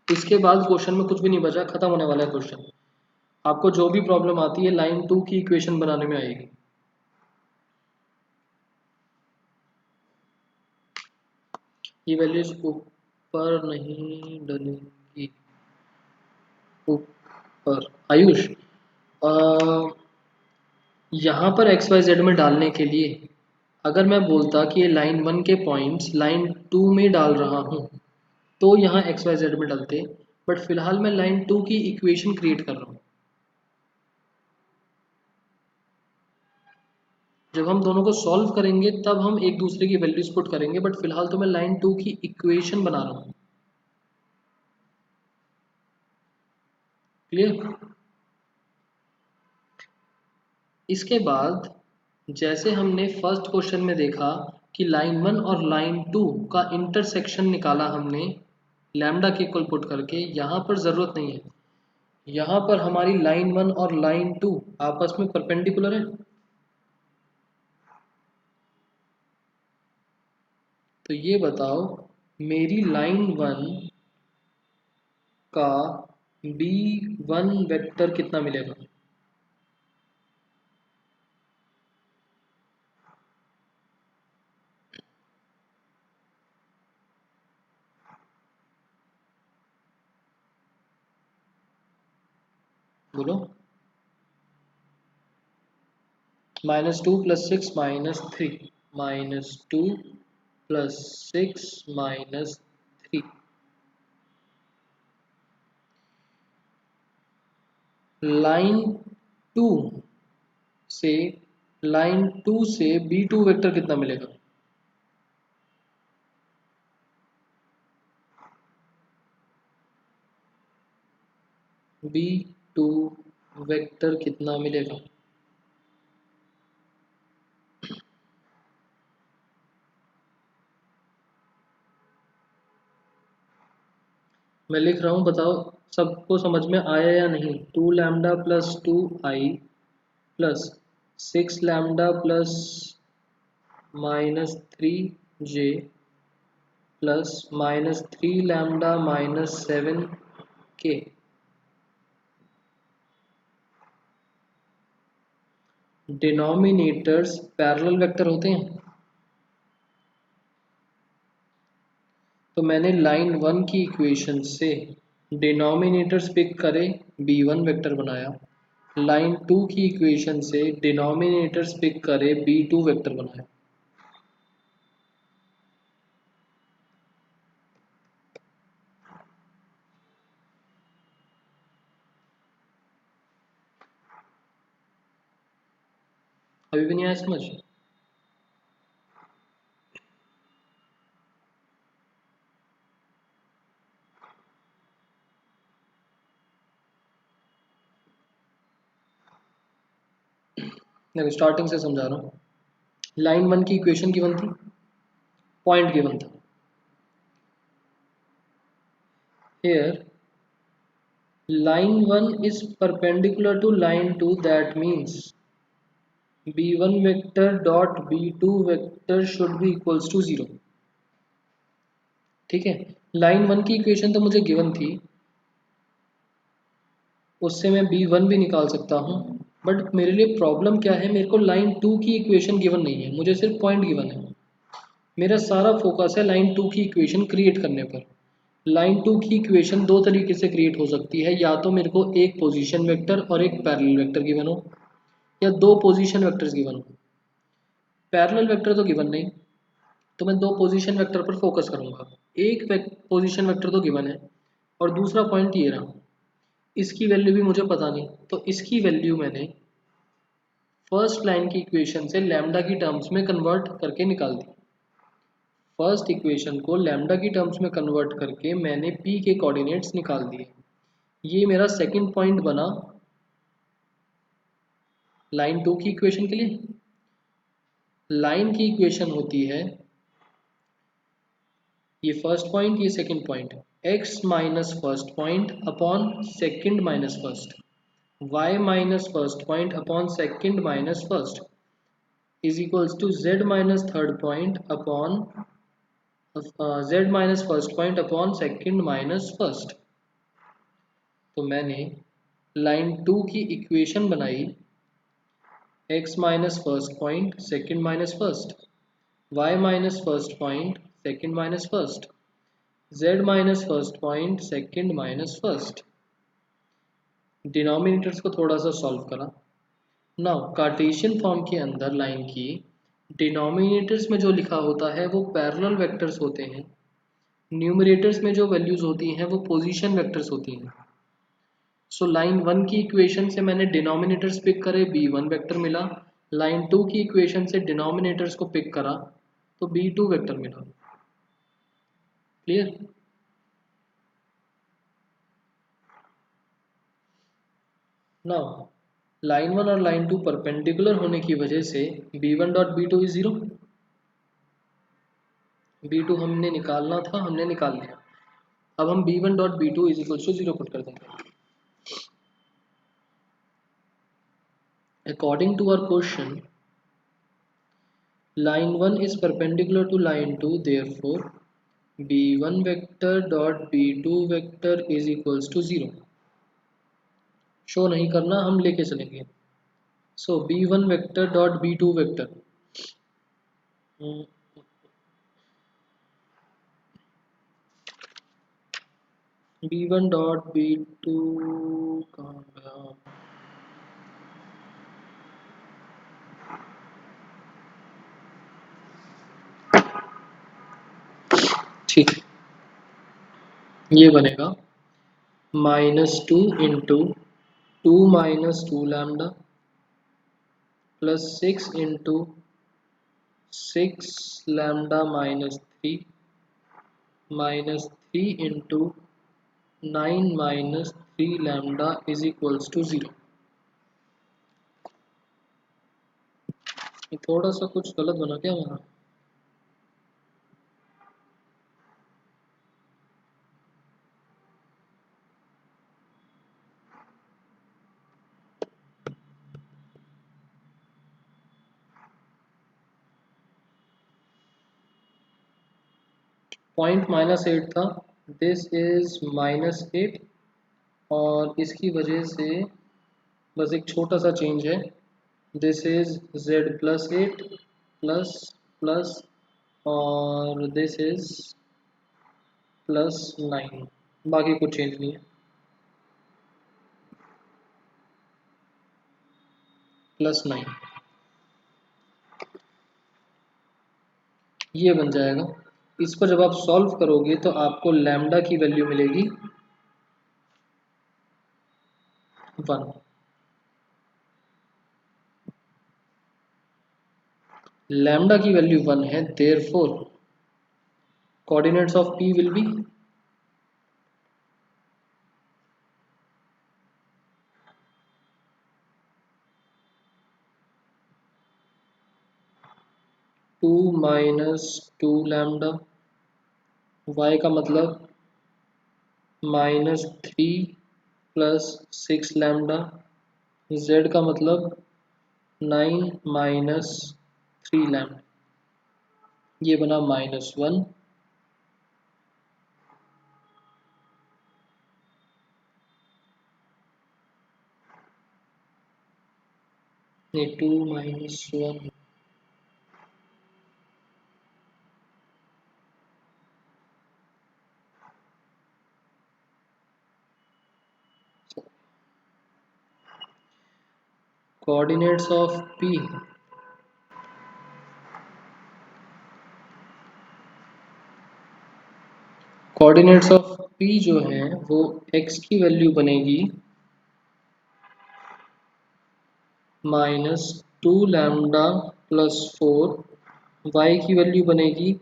इसके बाद क्वेश्चन में कुछ भी नहीं बचा, खत्म होने वाला है क्वेश्चन। आपको जो भी प्रॉब्लम आती है लाइन 2 की इक्वेशन बनाने में आएगी। ये वैल्यूज ऊपर नहीं डलेंगी, ऊपर। आयुष, यहाँ पर एक्स वाई जेड में डालने के लिए अगर मैं बोलता कि ये लाइन 1 के पॉइंट्स लाइन 2 में डाल रहा हूँ तो यहाँ एक्स वाई जेड में डालते, बट फिलहाल मैं लाइन 2 की इक्वेशन क्रिएट कर रहा हूँ। जब हम दोनों को सॉल्व करेंगे तब हम एक दूसरे की वैल्यूज पुट करेंगे, बट फिलहाल तो मैं लाइन 2 की इक्वेशन बना रहा हूँ। क्लियर? इसके बाद जैसे हमने फर्स्ट क्वेश्चन में देखा कि लाइन 1 और लाइन 2 का इंटरसेक्शन निकाला हमने लैम्डा के इक्वल पुट करके, यहाँ पर ज़रूरत नहीं है। यहाँ पर हमारी लाइन 1 और लाइन 2 आपस में परपेंडिकुलर है, तो ये बताओ मेरी लाइन 1 का b1 वेक्टर कितना मिलेगा? बोलो। -2 + 6 -3, -2 + 6 -3। लाइन 2 से लाइन 2 से b2 वेक्टर कितना मिलेगा? b2 वेक्टर कितना मिलेगा? मैं लिख रहा हूँ, बताओ सबको समझ में आया या नहीं? 2 lambda plus 2i plus 6 lambda plus -3j plus -3 lambda -7k। Denominators parallel vector होते हैं, तो मैंने लाइन 1 की इक्वेशन से डिनोमिनेटर्स पिक करे b1 वेक्टर बनाया, लाइन 2 की इक्वेशन से डिनोमिनेटर्स पिक करे b2 वेक्टर बनाया। अभी भी नहीं आया समझ? देखो स्टार्टिंग से समझा रहा हूँ। लाइन 1 की इक्वेशन गिवन थी, पॉइंट गिवन था। Here line 1 is perpendicular to line 2, that means b1 vector dot b2 vector should be equals to 0। ठीक है, लाइन 1 की इक्वेशन तो मुझे गिवन थी, उससे मैं b1 भी निकाल सकता हूँ, बट मेरे लिए प्रॉब्लम क्या है, मेरे को लाइन 2 की इक्वेशन गिवन नहीं है, मुझे सिर्फ पॉइंट गिवन है। मेरा सारा फोकस है लाइन 2 की इक्वेशन क्रिएट करने पर। लाइन 2 की इक्वेशन दो तरीके से क्रिएट हो सकती है, या तो मेरे को एक पोजीशन वेक्टर और एक पैरेलल वेक्टर गिवन हो, या दो पोजीशन वेक्टर्स गिवन हो। पैरेलल वेक्टर तो गिवन नहीं, तो मैं दो पोजीशन वेक्टर पर फोकस करूंगा। एक पोजीशन वेक्टर तो गिवन है और दूसरा पॉइंट ये रहा, इसकी वैल्यू भी मुझे पता नहीं, तो इसकी वैल्यू मैंने फर्स्ट लाइन की इक्वेशन से लैम्डा की टर्म्स में कन्वर्ट करके निकाल दी। फर्स्ट इक्वेशन को लैम्डा की टर्म्स में कन्वर्ट करके मैंने p के कोऑर्डिनेट्स निकाल दिए। ये मेरा सेकंड पॉइंट बना लाइन 2 की इक्वेशन के लिए। लाइन की इक्वेशन होती है ये फर्स्ट पॉइंट, ये second point, x minus first point upon second minus first, y minus first point upon second minus first is equals to z minus third point upon z minus first point upon second minus first. तो मैंने लाइन 2 की इक्वेशन बनाई x minus first point second minus first, y minus first point second minus first, z minus first point second minus first. Denominators को थोड़ा सा सॉल्व करा। नाउ कार्टेशियन फॉर्म के अंदर लाइन की डिनोमिनेटर्स में जो लिखा होता है वो पैरेलल वेक्टर्स होते हैं, न्यूमरेटर्स में जो वैल्यूज होती हैं वो पोजीशन वेक्टर्स होती हैं। सो लाइन 1 की इक्वेशन से मैंने डिनोमिनेटर्स पिक करे, b1 वेक्टर मिला। लाइन 2 की इक्वेशन से डिनोमिनेटर्स को पिक करा तो b2 वेक्टर मिला। क्लियर? नाउ लाइन 1 और लाइन 2 परपेंडिकुलर होने की वजह से b1 dot b2 is 0। b2 हमने निकालना था, हमने निकाल लिया। अब हम b1 dot b2 is equal to 0 put कर देंगे। According to our question line 1 is perpendicular to line 2, therefore b1 vector dot b2 vector is equals to 0। Show नहीं करना, हम लेके चलेंगे। सो b1 vector dot b2 vector, b1 dot b2 कहाँ गया? ठीक, ये बनेगा -2 into 2 minus 2 lambda plus 6 into 6 lambda minus 3 minus 3 into 9 minus 3 lambda is equals to 0। ये थोड़ा सा कुछ गलत बना क्या वहाँ? पॉइंट -8 था, दिस इज -8 और इसकी वजह से बस एक छोटा सा चेंज है। This is z plus 8 plus plus और दिस इज +9, बाकी कुछ चेंज नहीं है। +9 ये बन जाएगा। इसको जब आप सॉल्व करोगे तो आपको लैम्डा की वैल्यू मिलेगी 1। लैम्डा की वैल्यू 1 है, therefore coordinates of p will be 2 minus 2 lambda, y का मतलब -3 प्लस 6 लैम्डा, z का मतलब 9 माइनस 3 लैम्डा, ये बना -1। ये 2 minus 1 coordinates of p coordinates of p जो है वो x की वैल्यू बनेगी -2 लैम्डा प्लस 4, y की वैल्यू बनेगी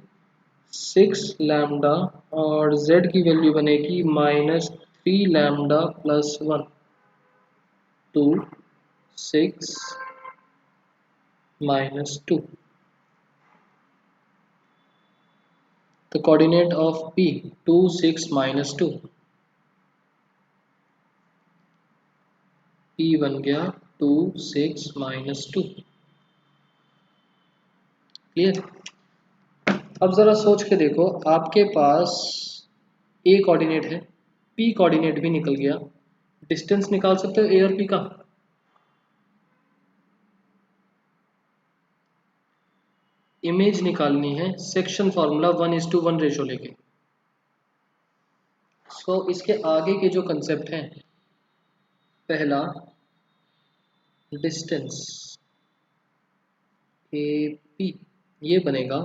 6 लैम्डा और z की वैल्यू बनेगी -3 lambda plus 1 2 6 -2. The coordinate of P 2 6 -2. P बन गया 2 6 -2. क्लियर? अब ज़रा सोच के देखो, आपके पास A कोऑर्डिनेट है, P कोऑर्डिनेट भी निकल गया, डिस्टेंस निकाल सकते हो A और P का? इमेज निकालनी है, सेक्शन फार्मूला 1:1 रेशो लेके। सो इसके आगे के जो कंसेप्ट हैं, पहला डिस्टेंस AP ये बनेगा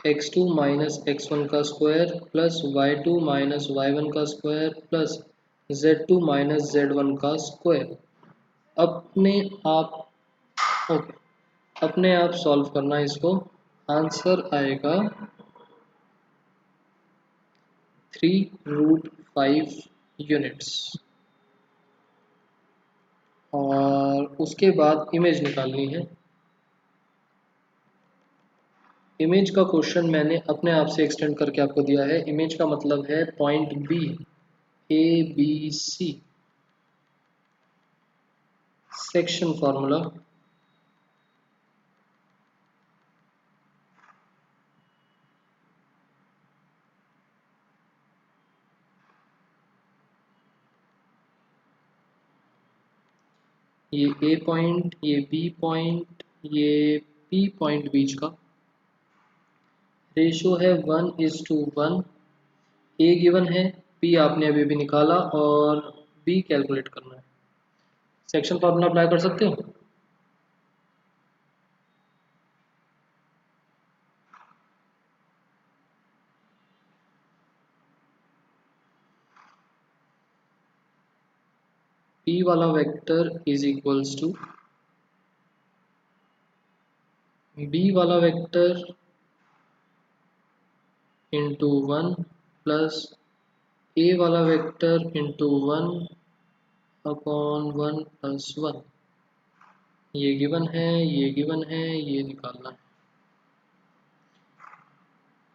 x2 माइनस x1 का square plus y2 minus y1 का square plus z2 minus z1 का स्क्वायर। अपने आप ओके, अपने आप सॉल्व करना इसको, आंसर आएगा 3√5 यूनिट्स। और उसके बाद इमेज निकालनी है। इमेज का क्वेश्चन मैंने अपने आप से एक्सटेंड करके आपको दिया है। इमेज का मतलब है point B ABC। Section formula ये A पॉइंट, ये B पॉइंट, ये P पॉइंट बीच का रेशो है 1:1। A गिवन है, P आपने अभी भी निकाला और B कैलकुलेट करना है। सेक्शन फॉर्मूला अप्लाई कर सकते हो? P वाला vector is equals to B वाला वेक्टर इंटू 1 प्लस A वाला वेक्टर इंटू 1 अपॉन 1 प्लस 1। ये गिवन है, ये गिवन है, ये निकालना है।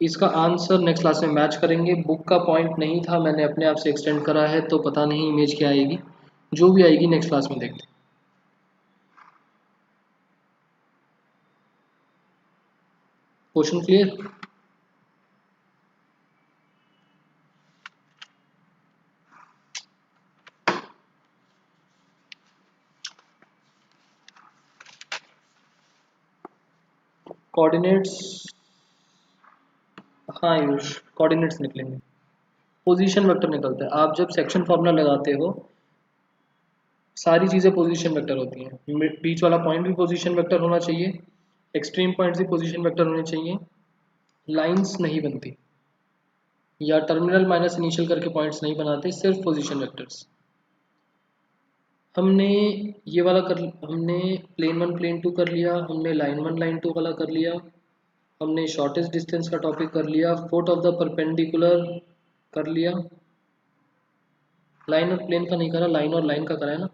इसका आंसर नेक्स्ट क्लास में मैच करेंगे। बुक का पॉइंट नहीं था, मैंने अपने आप से एक्सटेंड करा है, तो पता नहीं इमेज क्या आएगी। जो भी आएगी नेक्स्ट क्लास में देखते हैं। Question clear? कोऑर्डिनेट्स, हाँ आयुष, कोऑर्डिनेट्स निकलेंगे, पोजीशन वेक्टर निकलता है। आप जब सेक्शन फॉर्मूला लगाते हो, सारी चीज़ें पोजीशन वेक्टर होती हैं। बीच वाला पॉइंट भी पोजीशन वेक्टर होना चाहिए, एक्सट्रीम पॉइंट्स भी पोजीशन वेक्टर होने चाहिए, लाइंस नहीं बनती, या टर्मिनल माइनस इनिशियल करके पॉइंट्स नहीं बनाते, सिर्फ पोजीशन वेक्टर्स। हमने ये वाला हमने प्लेन 1 प्लेन 2 कर लिया, हमने लाइन 1 लाइन 2 वाला कर लिया, हमने शॉर्टेस्ट डिस्टेंस का टॉपिक कर लिया, फुट ऑफ द परपेंडिकुलर कर लिया। लाइन और प्लेन का नहीं करा, लाइन और लाइन का करा है ना।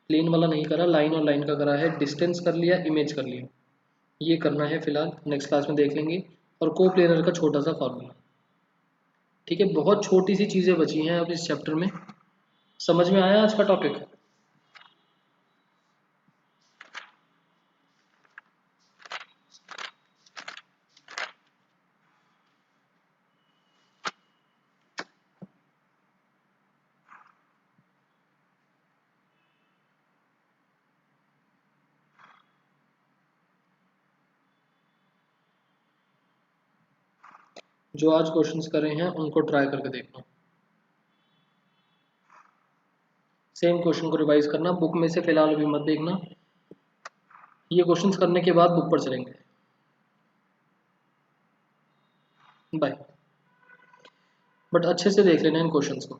प्लेन वाला नहीं करा, लाइन और लाइन का करा है। डिस्टेंस कर लिया, इमेज कर लिया, ये करना है फिलहाल, नेक्स्ट क्लास में देख लेंगे। और को प्लेनर का छोटा सा फॉर्मूला, ठीक है। बहुत छोटी सी चीज़ें बची हैं अब इस चैप्टर में। समझ में आया आज का टॉपिक? जो आज क्वेश्चंस कर रहे हैं उनको ट्राई करके देखना, सेम क्वेश्चन को रिवाइज करना। बुक में से फिलहाल अभी मत देखना, ये क्वेश्चंस करने के बाद बुक पर चलेंगे। बाय। बट अच्छे से देख लेना इन क्वेश्चंस को।